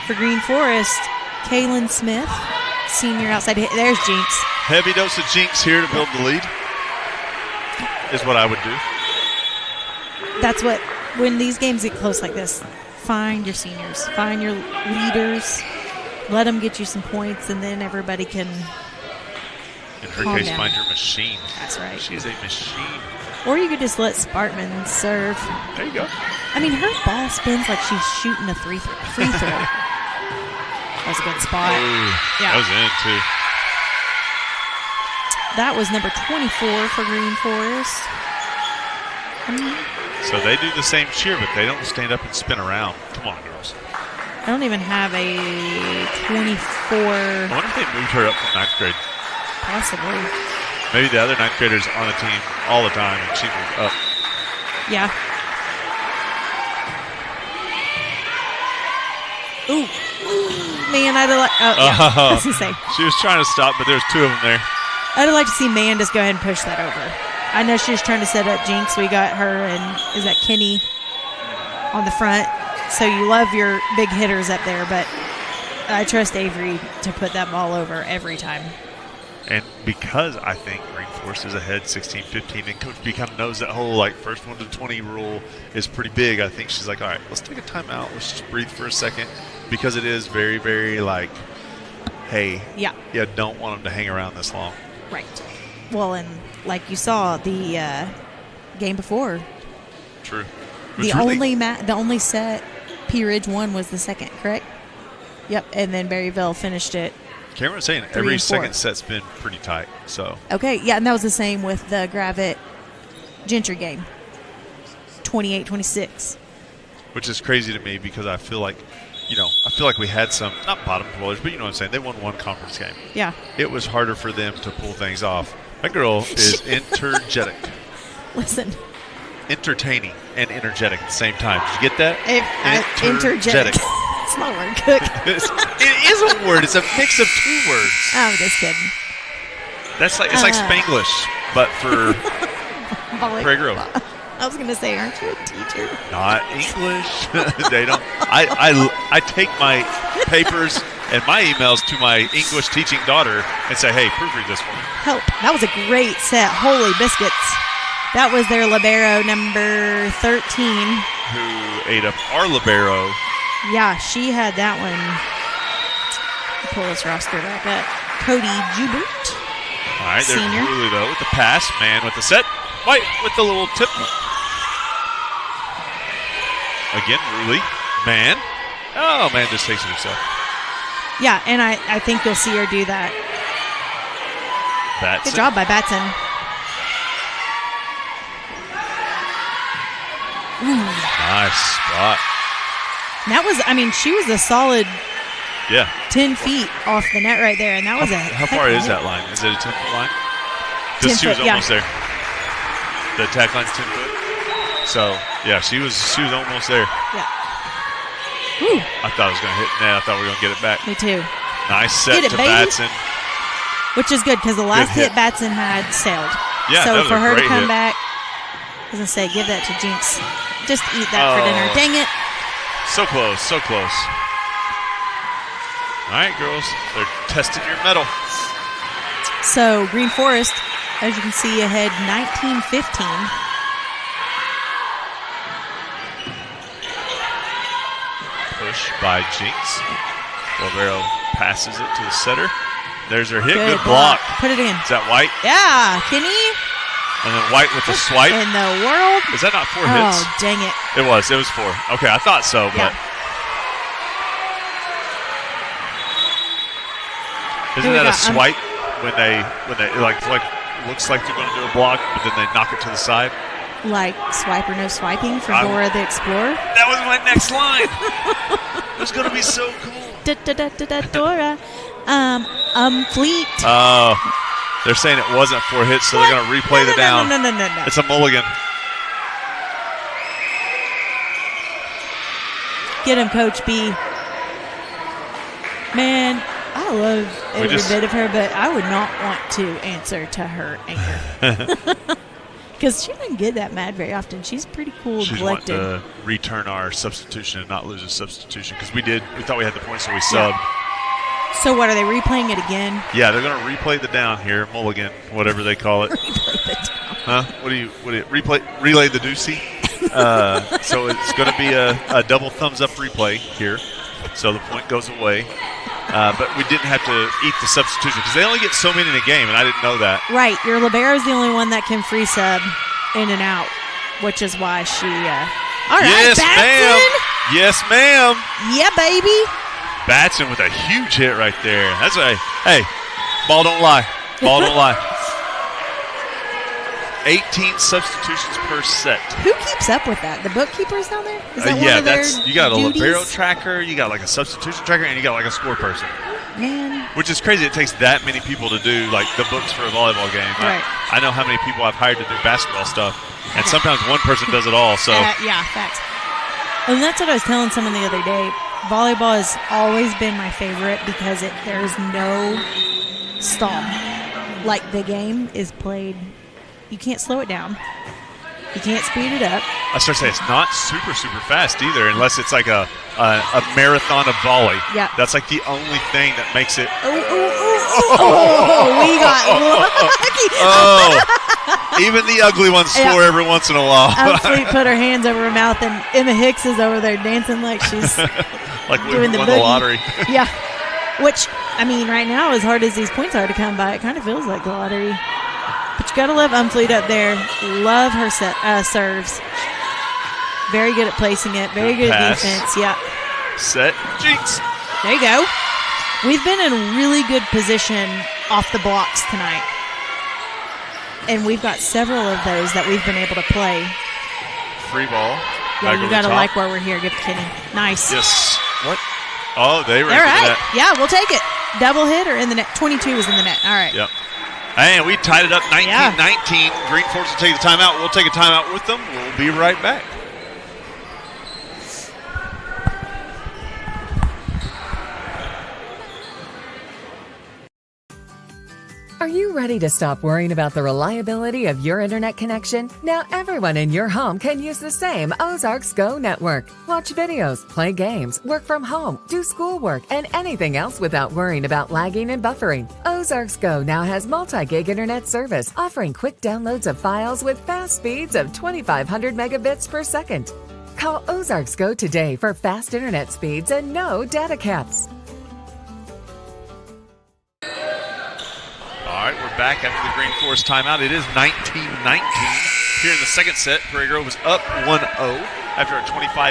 for Green Forest. Kaylin Smith, senior outside. There's Jinx. Heavy dose of Jinx here to build the lead is what I would do. That's what, when these games get close like this, find your seniors. Find your leaders. Let them get you some points, and then everybody can. In her case, find your machine. That's right. She's a machine. Or you could just let Spartman serve. There you go. I mean, her ball spins like she's shooting a free throw. That was a good spot. Ooh, yeah. That was in, too. That was number 24 for Green Forest. So they do the same cheer, but they don't stand up and spin around. Come on, girls. I don't even have a 24. I wonder if they moved her up from 9th grade. Possibly. Maybe the other 9th graders on the team all the time, and she moved up. Yeah. Ooh, man, I'd like. Oh, yeah. I was gonna say. She was trying to stop, but there's two of them there. I'd like to see Man just go ahead and push that over. I know she was trying to set up Jinx. We got her and is that Kenny on the front. So you love your big hitters up there, but I trust Avery to put that ball over every time. And because I think Green Forest is ahead 16-15, and Coach B kind of knows that whole like first 1 to 20 rule is pretty big, I think she's like, all right, let's take a timeout. Let's just breathe for a second, because it is very, very like, hey, you don't want them to hang around this long. Right. Well, and like you saw the game before. True. The only set P Ridge won was the second, correct? Yep. And then Berryville finished it. Cameron was saying every second set's been pretty tight. So okay, yeah, and that was the same with the Gravette Gentry game, 28-26. Which is crazy to me because I feel like, we had some not bottom dwellers, but you know what I'm saying. They won one conference game. Yeah. It was harder for them to pull things off. That girl is energetic. Listen. Entertaining and energetic at the same time. Did you get that? Energetic. It's not a word, Cook. It is a word. It's a mix of two words. I'm just kidding. That's like it's like Spanglish, but for Prairie Grove. I was gonna say, aren't you a teacher? Not English. They don't. I take my papers and my emails to my English teaching daughter and say, hey, proofread this for me. Help. That was a great set. Holy biscuits. That was their libero number 13. Who ate up our libero. Yeah, she had that one. Pull this roster back up. Cody Jubert. All right, there's senior. Ruley, though, with the pass. Man with the set. White with the little tip. Again, Ruley. Man. Oh, man just takes it himself. Yeah, and I think you'll see her do that. Batson. Good job by Batson. Nice spot. That was, she was a solid 10 feet off the net right there, and that was How far is that line? Is it a 10-foot line? Because she was almost there. The attack line's 10 foot. So, yeah, she was almost there. Yeah. Woo. I thought it was going to hit net. I thought we were going to get it back. Me too. Nice set to baby. Batson. Which is good, because the last hit Batson had sailed. Yeah, so that was for a her to great come hit. back, I was going to say, give that to Jinx. Just eat that for dinner. Dang it. So close, so close. All right, girls. They're testing your mettle. So, Green Forest, as you can see, ahead 19-15. Push by Jinx. Libero passes it to the setter. There's her hit. Good block. Put it in. Is that White? Yeah, Kenny. And then White with the swipe. In the world. Is that not 4 hits? Oh, dang it. It was 4. Okay, I thought so, but isn't that a swipe when they like looks like they're going to do a block, but then they knock it to the side? Like swipe or no swiping for Dora the Explorer? That was my next line. It was going to be so cool. Dora. Fleet. Oh. They're saying it wasn't 4 hits, so they're going to replay the down. No. It's a mulligan. Get him, Coach B. Man, I love every bit of her, but I would not want to answer to her anger. Because she doesn't get that mad very often. She's pretty cool and collected. She's wanting to return our substitution and not lose a substitution, because we thought we had the points, so we subbed. So what, are they replaying it again? Yeah, they're going to replay the down here, mulligan, whatever they call it. Replay the Huh? down. What do you relay the deucey? So it's going to be a double thumbs up replay here. So the point goes away. But we didn't have to eat the substitution because they only get so many in a game, and I didn't know that. Right. Your libero is the only one that can free sub in and out, which is why she. All right, yes, Batson. ma'am. Yes, ma'am. Yeah, baby. Batson with a huge hit right there. That's hey, ball don't lie. Ball don't lie. 18 substitutions per set. Who keeps up with that? The bookkeepers down there? Is that one of their you got a duties? libero tracker, you got like a substitution tracker, and you got like a score person. Man. Which is crazy. It takes that many people to do like the books for a volleyball game. Right. I know how many people I've hired to do basketball stuff, and sometimes one person does it all. So yeah, facts. And that's what I was telling someone the other day. volleyball has always been my favorite because there's no stall. Like, the game is played, you can't slow it down. You can't speed it up. I start to say it's not super, super fast either, unless it's like a marathon of volley. Yeah. That's like the only thing that makes it. We got lucky. Even the ugly ones score every once in a while. Fleet put her hands over her mouth, and Emma Hicks is over there dancing like she's like doing we won the the lottery. Yeah. Which, I mean, right now, as hard as these points are to come by, it kind of feels like the lottery. But you got to love Umfleet up there. Love her serves. Very good at placing it. Very good at defense. Yeah. Set. Jinx. There you go. We've been in a really good position off the blocks tonight. And we've got several of those that we've been able to play. Free ball. Yeah, you got to like where we're here. Give it to Kenny. Nice. Yes. What? Oh, they were all right. that. Yeah, we'll take it. Double hit or in the net? 22 was in the net. All right. Yep. And we tied it up 19-19. Green Force will take the timeout. We'll take a timeout with them. We'll be right back. Are you ready to stop worrying about the reliability of your internet connection? Now everyone in your home can use the same Ozarks Go network. Watch videos, play games, work from home, do schoolwork, and anything else without worrying about lagging and buffering. Ozarks Go now has multi-gig internet service, offering quick downloads of files with fast speeds of 2,500 megabits per second. Call Ozarks Go today for fast internet speeds and no data caps. All right, we're back after the Green Forest timeout. It is 19-19. Here in the second set, Prairie Grove was up 1-0 after a 25-18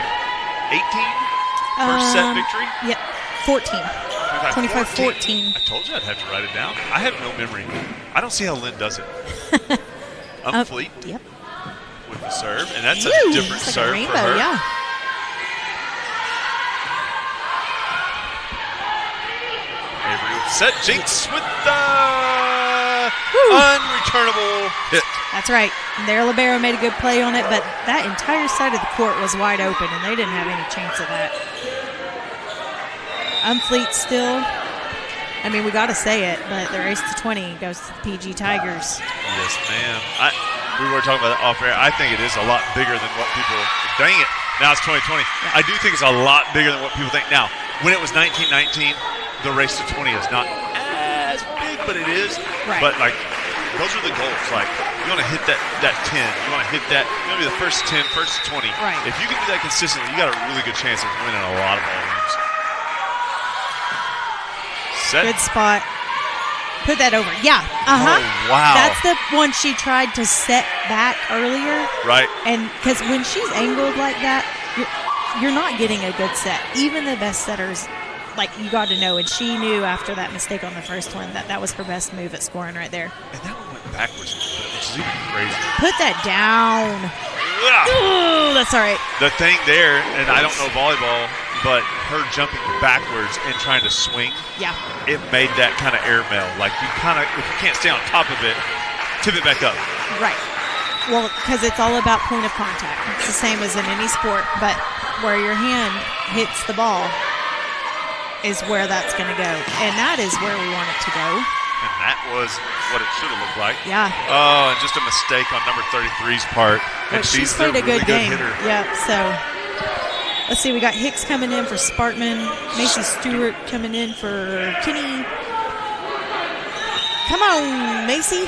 first set victory. Yep, 14. 25-14. I told you I'd have to write it down. I have no memory. I don't see how Lynn does it. Fleet. Yep. With the serve, and that's a different like serve a rainbow, for her. Yeah. Avery with the set. Jinx with the unreturnable hit. That's right. Their libero made a good play on it, but that entire side of the court was wide open, and they didn't have any chance of that. Umfleet still, I mean, we got to say it, but the race to 20 goes to the PG Tigers. Yes, ma'am. We were talking about that off air. I think it is a lot bigger than what people. Dang it! Now it's 2020. Yeah. I do think it's a lot bigger than what people think. Now, when it was 1919, the race to 20 is not as big, but it is. Right. But like, those are the goals. Like, you want to hit that 10. You want to hit that. You want to be the first 10, first 20. Right. If you can do that consistently, you got a really good chance of winning a lot of ball games. Set. Good spot. Put that over. Yeah. Uh-huh. Oh, wow. That's the one she tried to set back earlier. Right. And because when she's angled like that, you're not getting a good set. Even the best setters, like, you got to know. And she knew after that mistake on the first one that was her best move at scoring right there. And that one went backwards, which is even crazier. Put that down. Ooh, that's all right. The thing there, and I don't know volleyball, but her jumping backwards and trying to swing, it made that kind of airmail. Like, you kind of, if you can't stay on top of it, tip it back up. Right. Well, because it's all about point of contact. It's the same as in any sport, but where your hand hits the ball is where that's going to go. And that is where we want it to go. And that was what it should have looked like. Yeah. Oh, and just a mistake on number 33's part. And she's played a really good game. hitter. Yep, so let's see. We got Hicks coming in for Spartman. Macy Stewart coming in for Kinney. Come on, Macy.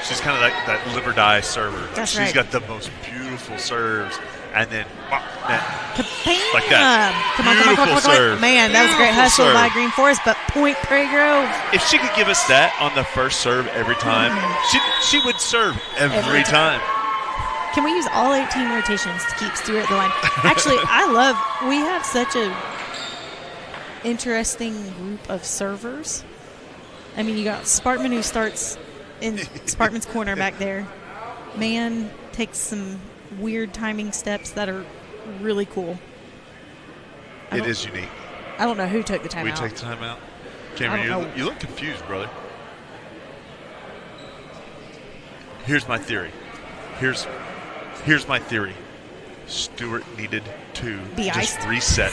She's kind of like that live or die server. That's She's right. got the most beautiful serves. And then, Ka-ping! like that. Come on. Serve. Man, that was a great hustle serve. by Green Forest, but point Prairie Grove. If she could give us that on the first serve every time, she would serve every time. Can we use all 18 rotations to keep Stewart at the line? Actually, we have such a interesting group of servers. I mean, you got Spartman, who starts in Spartman's corner back there. Man takes some weird timing steps that are really cool. It is unique. I don't know who took the timeout. We take the timeout. Cameron, you look confused, brother. Here's my theory. Here's my theory. Stewart needed to be just iced. reset.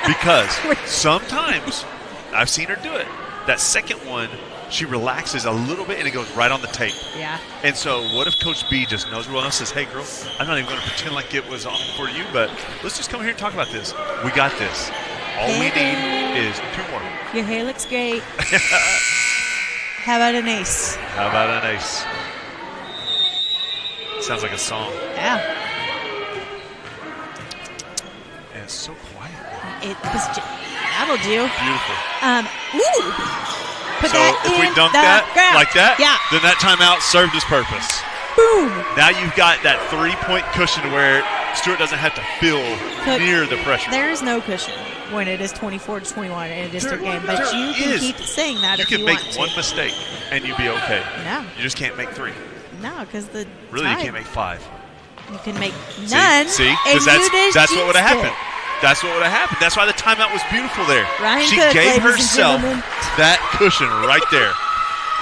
Because sometimes I've seen her do it. That second one, she relaxes a little bit and it goes right on the tape. Yeah. And so what if Coach B just knows well enough, says, hey, girl, I'm not even going to pretend like it was on for you, but let's just come here and talk about this. We got this. All we need is 2 more. Your hair looks great. How about an ace? How about an ace? Sounds like a song. Yeah. And it's so quiet. It was that'll do. Beautiful. Ooh. Put So that if we in dunk the that ground. like that, Yeah. then that timeout served its purpose. Boom. Now you've got that 3-point cushion to where Stewart doesn't have to feel near the pressure. There is no cushion when it is 24-21 in a district game, but there you can is. keep saying that if you can want make to. one mistake and you'd be okay. No. You just can't make 3. No, because the Really, time. you can't make 5. You can make none. See? And Because that's what would have happened. That's what would have happened. That's why the timeout was beautiful there. Ryan she Cook, gave ladies and herself gentlemen. that cushion right there.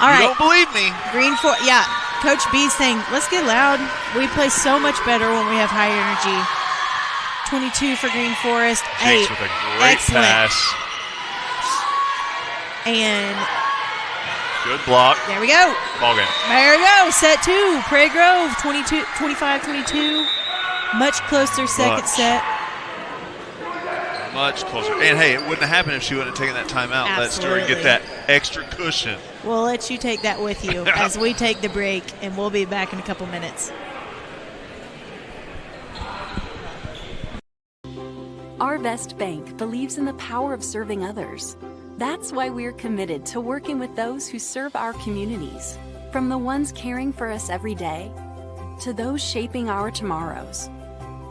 All You right. don't believe me? Green for yeah. Coach B's saying, let's get loud. We play so much better when we have high energy. 22 for Green Forest. Jinx with a great excellent. pass. And Good block. there we go. Ball game. There we go. Set 2. Prairie Grove, 25-22. Much closer second Much. set. Much closer. And, hey, it wouldn't have happened if she wouldn't have taken that timeout. Let Stewart get Absolutely. that extra cushion. We'll let you take that with you as we take the break, and we'll be back in a couple minutes. Arvest Bank believes in the power of serving others. That's why we're committed to working with those who serve our communities, from the ones caring for us every day to those shaping our tomorrows,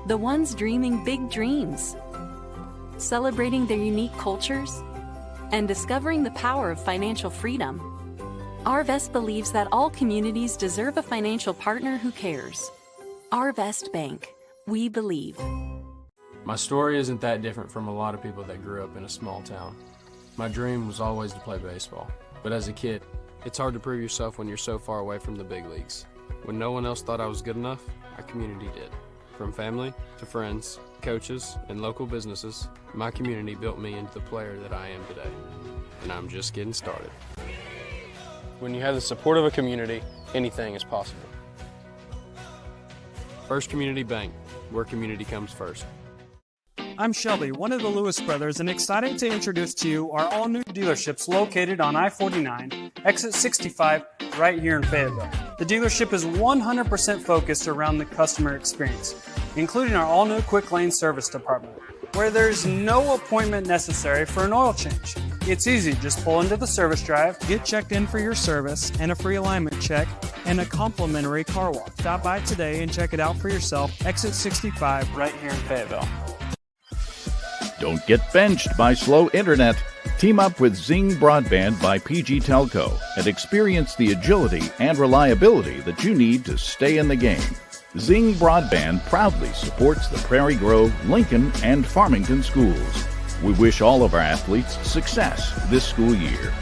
the ones dreaming big dreams, celebrating their unique cultures, and discovering the power of financial freedom. Arvest believes that all communities deserve a financial partner who cares. Arvest Bank. We believe. My story isn't that different from a lot of people that grew up in a small town. My dream was always to play baseball, but as a kid, it's hard to prove yourself when you're so far away from the big leagues. When no one else thought I was good enough, our community did. From family to friends, coaches, and local businesses, my community built me into the player that I am today. And I'm just getting started. When you have the support of a community, anything is possible. First Community Bank, where community comes first. I'm Shelby, one of the Lewis brothers, and excited to introduce to you our all-new dealerships located on I-49, exit 65, right here in Fayetteville. The dealership is 100% focused around the customer experience, including our all-new quick lane service department, where there's no appointment necessary for an oil change. It's easy, just pull into the service drive, get checked in for your service and a free alignment check, and a complimentary car wash. Stop by today and check it out for yourself, exit 65, right here in Fayetteville. Don't get benched by slow internet. Team up with Zing Broadband by PG Telco and experience the agility and reliability that you need to stay in the game. Zing Broadband proudly supports the Prairie Grove, Lincoln, and Farmington schools. We wish all of our athletes success this school year.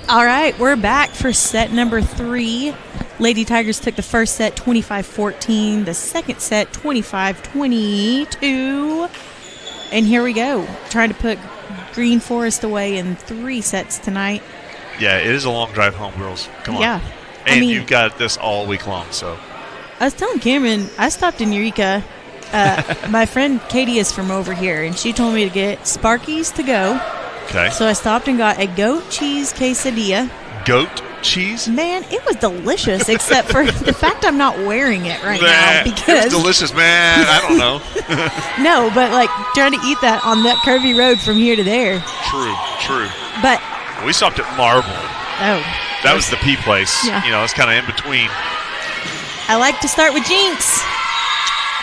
All right, we're back for set number 3. Lady Tigers took the first set 25-14, the second set 25-22. And here we go, trying to put Green Forest away in 3 sets tonight. Yeah, it is a long drive home, girls. Come on. Yeah. And you've got this all week long, so. I was telling Cameron, I stopped in Eureka. My friend Katie is from over here, and she told me to get Sparky's to go. Okay. So I stopped and got a goat cheese quesadilla. Goat cheese? Man, it was delicious, except for the fact I'm not wearing it right now. It Because was delicious, man. I don't know. no, but like trying to eat that on that curvy road from here to there. True. But We stopped at Marble. That was the P place. Yeah. You know, it's kind of in between. I like to start with Jinx.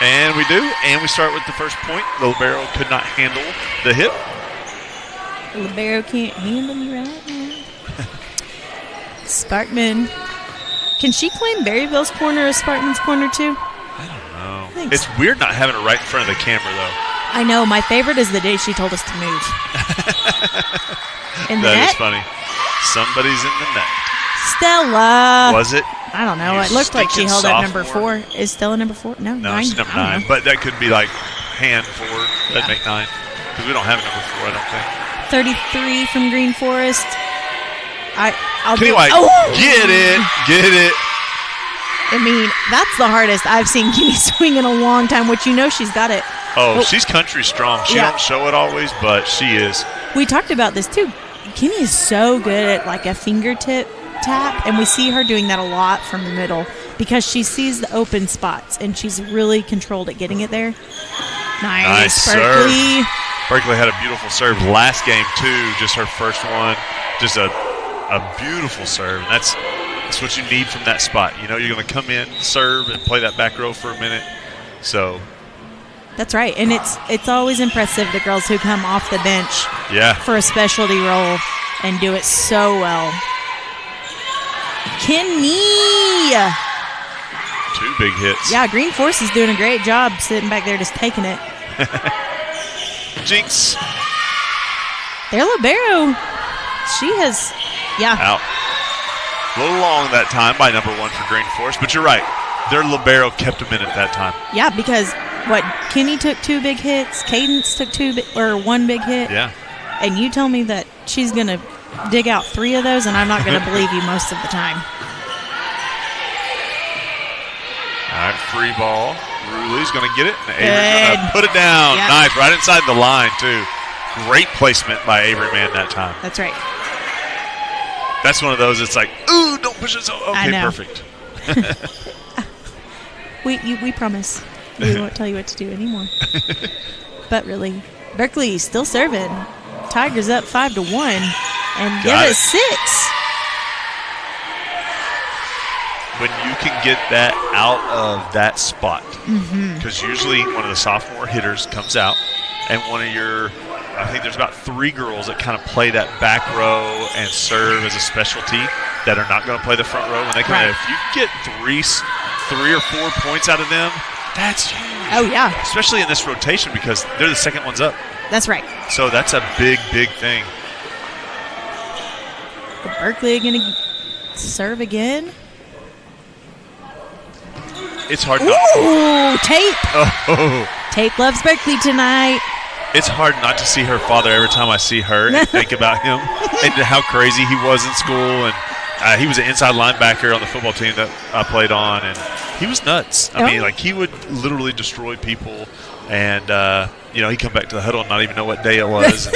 And we do. And we start with the first point. The libero could not handle the hit. The libero can't handle me right now. Sparkman. Can she claim Berryville's corner as Sparkman's corner too? I don't know. Thanks. It's weird not having it right in front of the camera, though. I know. My favorite is the day she told us to move. In the That net? is funny. Somebody's in the net. Stella. Was it? I don't know. It looked like she held up number 4. Is Stella number 4? No, 9. She's number 9. But that could be like hand forward. That'd make 9. Because we don't have a number 4, I don't think. 33 from Green Forest. I'll Kenny do White, get it. I mean, that's the hardest I've seen Kenny swing in a long time, which she's got it. Oh, she's country strong. She don't show it always, but she is. We talked about this too. Kenny is so good at like a fingertip tap, and we see her doing that a lot from the middle because she sees the open spots, and she's really controlled at getting it there. Nice Berkeley. Serve. Berkeley had a beautiful serve last game too. Just her first one, just a beautiful serve. And that's what you need from that spot. You're going to come in, serve, and play that back row for a minute. So that's right, and it's always impressive the girls who come off the bench for a specialty role and do it so well. Kenny. 2 big hits. Yeah, Green Force is doing a great job sitting back there just taking it. Jinx. Their libero. She has, out. A little long that time by number 1 for Green Force, but you're right. Their libero kept them in at that time. Yeah, because Kenny took 2 big hits, Cadence took 1 big hit. Yeah. And you tell me that she's going to dig out 3 of those, and I'm not going to believe you most of the time. All right, free ball. Ruli's going to get it, and Avery's going to put it down. Yep. Nice, right inside the line, too. Great placement by Avery Man that time. That's right. That's one of those, it's like, ooh, don't push it so. Okay, perfect. We promise. We won't tell you what to do anymore. But really, Berkeley still serving. Tigers up 5-1, and give it 6. When you can get that out of that spot, because usually one of the sophomore hitters comes out, and I think there's about 3 girls that kind of play that back row and serve as a specialty that are not going to play the front row when they come in. If you get 3 or 4 points out of them, that's huge. Oh, yeah. Especially in this rotation because they're the second ones up. That's right. So that's a big, big thing. Berkeley going to serve again. It's hard not. Ooh, Tape. Oh. Tape loves Berkeley tonight. It's hard not to see her father every time I see her and think about him and how crazy he was in school. And he was an inside linebacker on the football team that I played on, and he was nuts. I mean, he would literally destroy people. And, he'd come back to the huddle and not even know what day it was.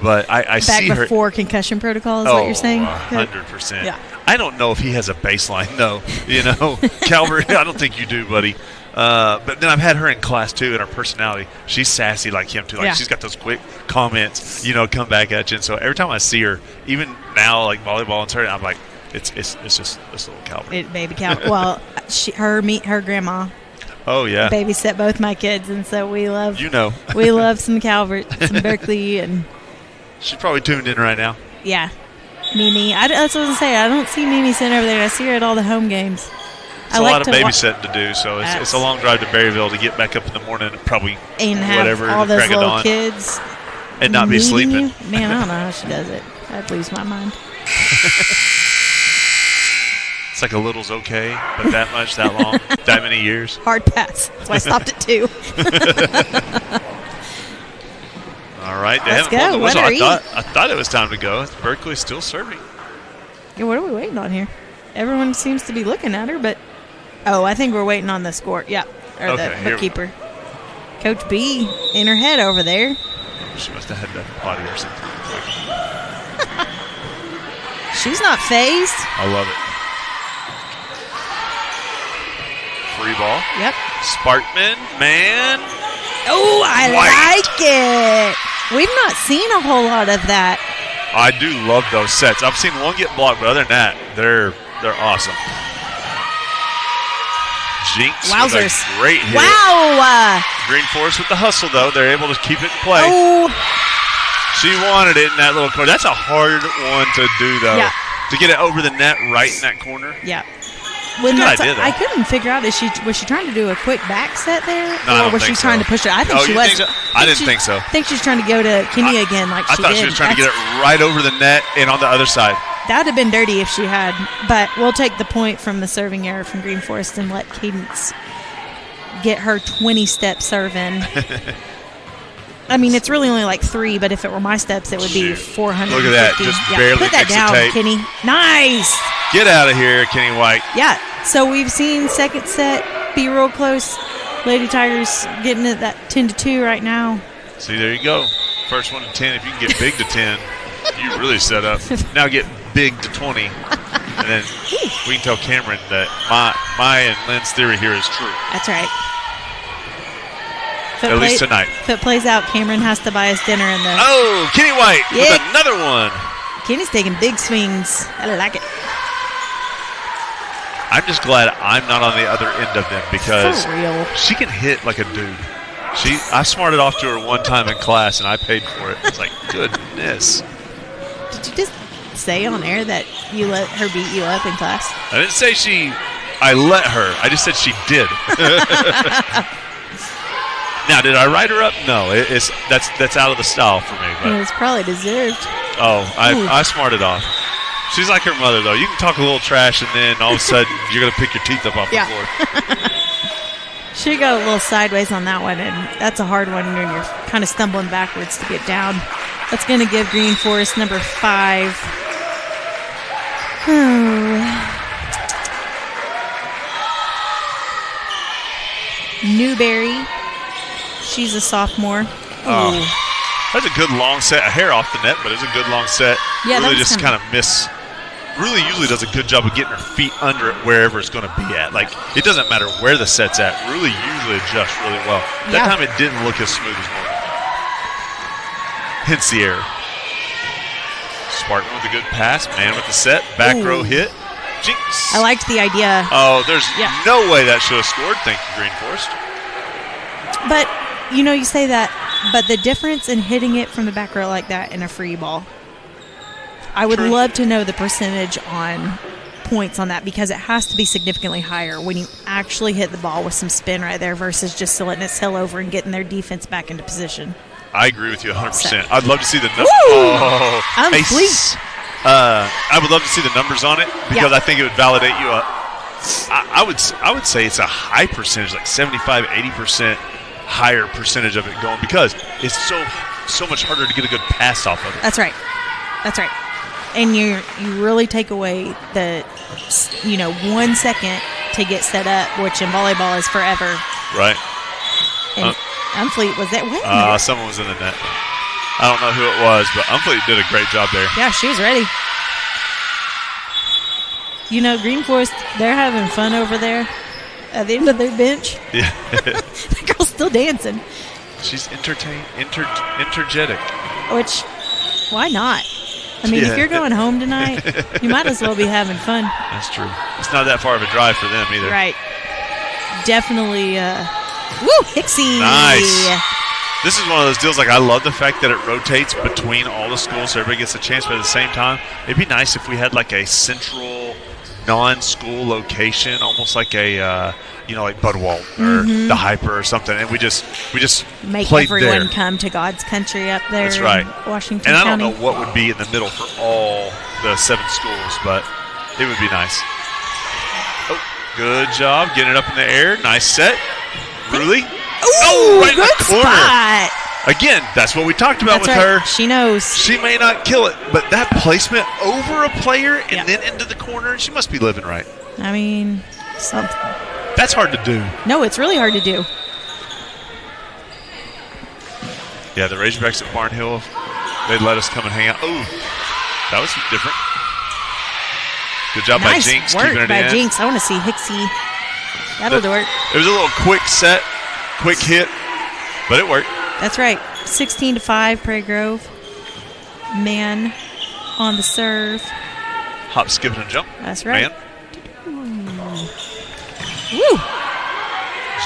But I see her. Back before concussion protocol is what you're saying? 100%. Yeah. I don't know if he has a baseline, though. Calvary, I don't think you do, buddy. But then I've had her in class, too, and her personality. She's sassy like him, too. She's got those quick comments, come back at you. And so every time I see her, even now, like volleyball and tournament, I'm like, it's just this little Calvary. Baby Calvary. Well, her grandma. Oh, yeah. Babysit both my kids, and so we love we love some Calvert, some Berkeley, and she's probably tuned in right now. Yeah. Mimi. That's what I was going to say. I don't see Mimi sitting over there. I see her at all the home games. It's a lot of babysitting to do, so it's a long drive to Berryville to get back up in the morning and probably and have all those little kids and not be sleeping. Man, I don't know how she does it. I'd lose my mind. It's like a little's okay, but that much, that long, that many years. Hard pass. That's why I stopped at 2. All right, let's go. What I thought it was time to go. Berkeley's still serving. Yeah, what are we waiting on here? Everyone seems to be looking at her, but I think we're waiting on the score. Yeah, or the bookkeeper. Coach B in her head over there. She must have had that potty or something. She's not phased. I love it. Free ball. Yep. Sparkman, man. Oh, I like it. We've not seen a whole lot of that. I do love those sets. I've seen one get blocked, but other than that, they're awesome. Jinx with a great hit. Wow. Green Forest with the hustle, though. They're able to keep it in play. Oh. She wanted it in that little corner. That's a hard one to do, though. Yeah. To get it over the net right in that corner. Yeah. Good idea, though. I couldn't figure out, was she trying to do a quick back set there? No, or was she trying to push it? I think she was. I didn't think so. I think she's trying to go to Kenny again like she did. I thought she was trying to get it right over the net and on the other side. That would have been dirty if she had, but we'll take the point from the serving error from Green Forest and let Cadence get her 20-step serve in. I mean, it's really only like 3, but if it were my steps, it would be 450. Look at that. Just barely put that fix the down, tape. Kenny. Nice. Get out of here, Kenny White. Yeah. So we've seen second set be real close. Lady Tigers getting it that 10-2 right now. See, there you go. First one to 10. If you can get big to 10, you really set up. Now get big to 20. And then we can tell Cameron that my and Lynn's theory here is true. That's right. At least tonight. If it plays out, Cameron has to buy us dinner in the. Oh, Kenny White with another one. Kenny's taking big swings. I like it. I'm just glad I'm not on the other end of them because For real. she can hit like a dude. I smarted off to her one time in class and I paid for it. It's like, goodness. Did you just say on air that you let her beat you up in class? I didn't say I let her. I just said she did. Now, did I write her up? No, that's out of the style for me. But. It's probably deserved. Oh, I smarted off. She's like her mother, though. You can talk a little trash, and then all of a sudden you're going to pick your teeth up off the floor. She go a little sideways on that one, and that's a hard one when you're kind of stumbling backwards to get down. That's going to give Green Forest number 5. Newberry. She's a sophomore. Oh, that's a good long set. A hair off the net, but it's a good long set. Yeah, really just kind of really usually does a good job of getting her feet under it wherever it's going to be at. Like, it doesn't matter where the set's at. Really usually adjusts really well. That time it didn't look as smooth as normal. Hence the error. Spartan with a good pass. Man with the set. Back row hit. Jinx. I liked the idea. Oh, there's no way that should have scored. Thank you, Green Forest. But, you say that, but the difference in hitting it from the back row like that and a free ball, I would love to know the percentage on points on that because it has to be significantly higher when you actually hit the ball with some spin right there versus just letting it sail over and getting their defense back into position. I agree with you 100%. I'd love to see the numbers. I'm fleet. I would love to see the numbers on it because I think it would validate you. I would say it's a high percentage, like 75, 80% higher percentage of it going because it's so much harder to get a good pass off of it. That's right. And you really take away the 1 second to get set up, which in volleyball is forever. Right. And Umfleet was that. Wait a minute. Someone was in the net. I don't know who it was, but Umfleet did a great job there. Yeah, she was ready. Green Forest, they're having fun over there at the end of their bench. Yeah. The girl's still dancing. She's energetic. Which, why not? I mean, if you're going home tonight, you might as well be having fun. That's true. It's not that far of a drive for them either. Right. Definitely. Hixie. Nice. This is one of those deals, like, I love the fact that it rotates between all the schools so everybody gets a chance, but at the same time, it'd be nice if we had, like, a central non-school location, almost like a, like Budwall or the Hyper or something, and we just make everyone there. Come to God's country up there. That's right. In Washington and I County. don't know what would be in the middle for all the 7 schools, but it would be nice. Oh, good job getting it up in the air. Nice set. Really? Right good in the corner. Spot. Again, that's what we talked about with her. She knows. She may not kill it, but that placement over a player and then into the corner, she must be living right. I mean, something. That's hard to do. No, it's really hard to do. Yeah, the Razorbacks at Barnhill, they let us come and hang out. Oh, that was different. Good job by Jinx keeping it in. Nice work by Jinx. I want to see Hixie. That'll do it. It was a little quick set, quick hit, but it worked. That's right. 16-5, Prairie Grove. Man on the serve. Hop, skip, and jump. That's right. Man. Woo!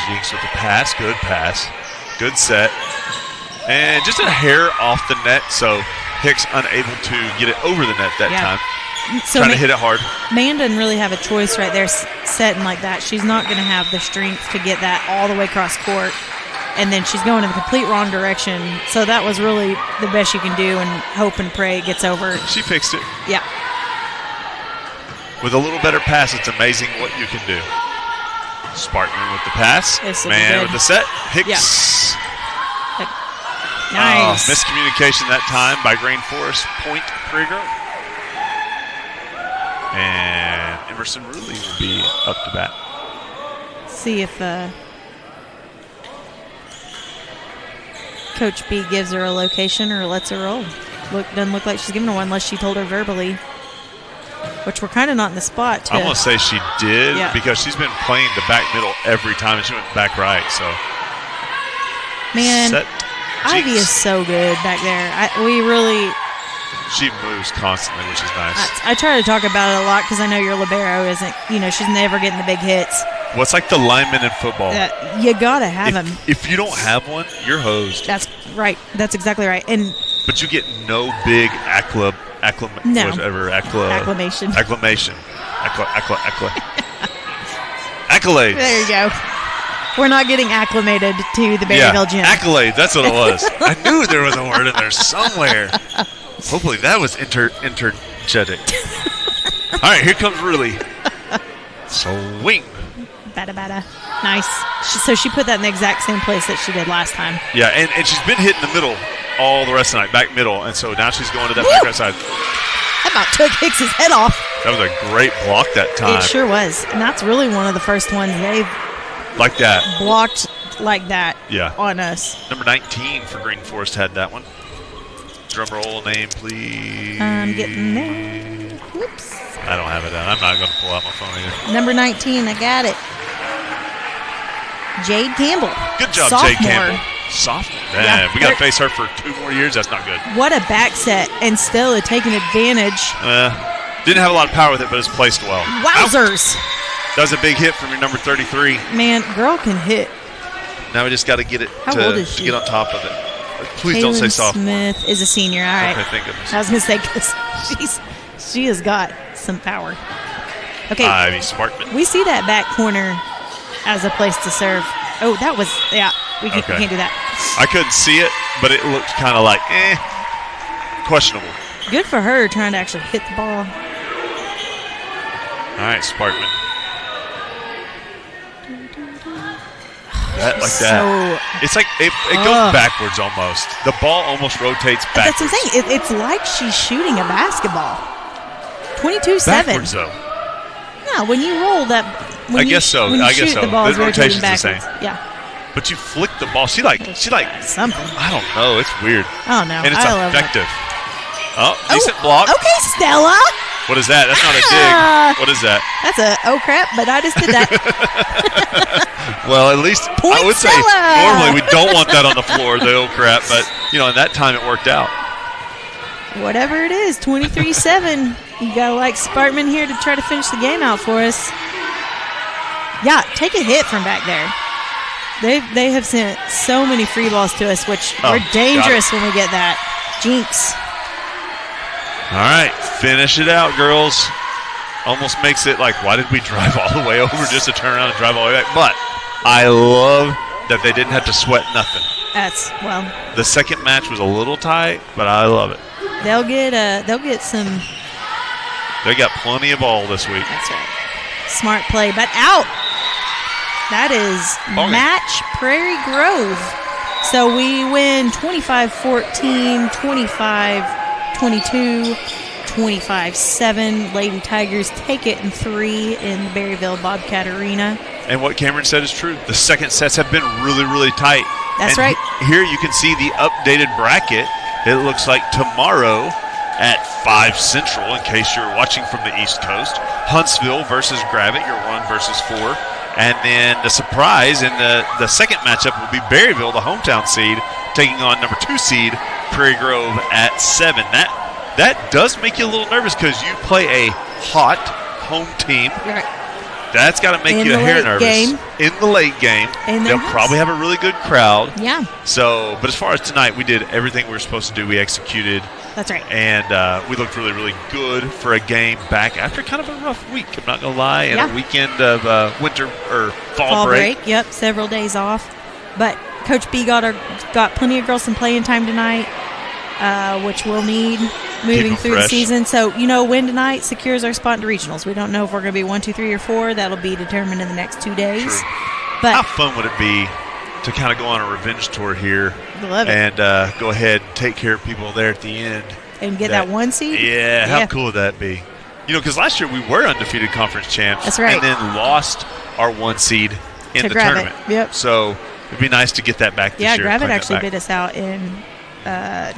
Jinx with the pass. Good pass. Good set. And just a hair off the net, so Hicks unable to get it over the net that time. So trying to hit it hard. Man doesn't really have a choice right there setting like that. She's not going to have the strength to get that all the way across court. And then she's going in the complete wrong direction. So that was really the best you can do and hope and pray it gets over. She fixed it. Yeah. with a little better pass, it's amazing what you can do. Sparkman with the pass. Man with the set. Hicks. Yeah. Nice. Miscommunication that time by Green Forest. Point Prairie Grove. And Emerson Ruley will be up to bat. See if Coach B gives her a location or lets her roll. Doesn't look like she's giving her one unless she told her verbally. Which we're kind of not in the spot. I'm going to say she did because she's been playing the back middle every time, and she went back right. So, man, Ivy is so good back there. She moves constantly, which is nice. I try to talk about it a lot because I know your libero isn't, she's never getting the big hits. Well, it's like the lineman in football. You got to have him. If you don't have one, you're hosed. That's right. That's exactly right. But you get no big acclamation. Accolades. There you go. We're not getting acclimated to the Berryville gym. Accolades. That's what it was. I knew there was a word in there somewhere. Hopefully that was interjetic. All right, here comes Ruley. Swing. Bada. Nice. So she put that in the exact same place that she did last time. Yeah, and she's been hitting the middle all the rest of the night, back middle, and so now she's going to that back right side. That about took Hicks's head off. That was a great block that time. It sure was, and that's really one of the first ones they've like that blocked like that on us. Number 19 for Green Forest had that one. Drum roll name, please. I'm getting there. Whoops. I don't have it down. I'm not going to pull out my phone either. Number 19, I got it. Jade Campbell. Good job, Sophomore. Jade Campbell. Sophomore. Man, we got to face her for 2 more years. That's not good. What a back set. And Stella taking advantage. Didn't have a lot of power with it, but it's placed well. Wowzers. That was a big hit from your number 33. Man, girl can hit. Now we just got to get it to get on top of it. Please don't say sophomore. Smith is a senior. All right. Okay, thank goodness. I was going to say because she has got some power. Okay. Ivy Sparkman. We see that back corner as a place to serve. Oh, that was, we can't do that. I couldn't see it, but it looked kind of like, questionable. Good for her trying to actually hit the ball. All right, Sparkman. Like that. It's like it goes backwards almost. The ball almost rotates backwards. That's what I'm saying. It's like she's shooting a basketball. 22-7. Backwards, though. Yeah, when you roll that. I guess so. The rotation's the same. Yeah. But you flick the ball. She like something. I don't know. It's weird. I don't know. And it's effective. Decent block. Okay, Stella. What is that? That's not a dig. What is that? That's oh crap, but I just did that. Well, at least I would say normally we don't want that on the floor, the oh crap, but in that time it worked out. Whatever it is, 23-7. You got to like Sparkman here to try to finish the game out for us. Yeah, take a hit from back there. They have sent so many free balls to us, which we're dangerous when we get that. Jinx. All right, finish it out, girls. Almost makes it like, why did we drive all the way over just to turn around and drive all the way back? But I love that they didn't have to sweat nothing. The second match was a little tight, but I love it. They'll get some. They got plenty of ball this week. That's right. Smart play, but out. That is match Prairie Grove. So we win 25-14, 25-22, 25-7. Lady Tigers take it in 3 in the Berryville Bobcat Arena. And what Cameron said is true. The second sets have been really, really tight. That's right. Here you can see the updated bracket. It looks like tomorrow at 5 Central, in case you're watching from the East Coast, Huntsville versus Gravett, your 1 versus 4. And then the surprise in the second matchup will be Berryville, the hometown seed, taking on number 2 seed Prairie Grove at 7. That does make you a little nervous because you play a hot home team. Right. That's got to make you a hair nervous. In the late game. They'll probably have a really good crowd. Yeah. So, but as far as tonight, we did everything we were supposed to do. We executed. That's right. And we looked really, really good for a game back after kind of a rough week, I'm not going to lie, and a weekend of winter or fall break. Yep, several days off. But Coach B got plenty of girls some playing time tonight, which we'll need. moving them through fresh. the season. So, win tonight secures our spot in regionals. We don't know if we're going to be 1, 2, 3, or 4. That'll be determined in the next 2 days. True. But How fun would it be to kind of go on a revenge tour here Love it. and go ahead and take care of people there at the end? and get that 1 seed? Yeah, how cool would that be? Because last year we were undefeated conference champs. That's right. And then lost our 1 seed in To the grab it. tournament. Yep. So it'd be nice to get that back this Yeah, year. Gravett claim that actually back. bid us out in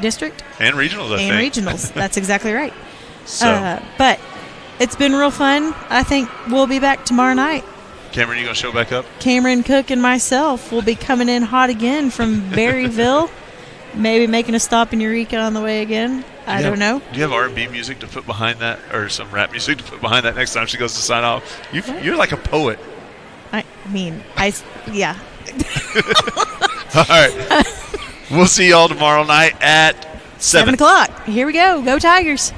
district And regionals, I and think. regionals. That's exactly right. So, But it's been real fun. I think we'll be back tomorrow night. Cameron, you going to show back up? Cameron Cook and myself will be coming in hot again from Berryville. Maybe making a stop in Eureka on the way again. I don't know. Do you have R&B music to put behind that, or some rap music to put behind that next time she goes to sign off? You're like a poet. Yeah. All right. We'll see y'all tomorrow night at 7. 7 o'clock. Here we go. Go Tigers.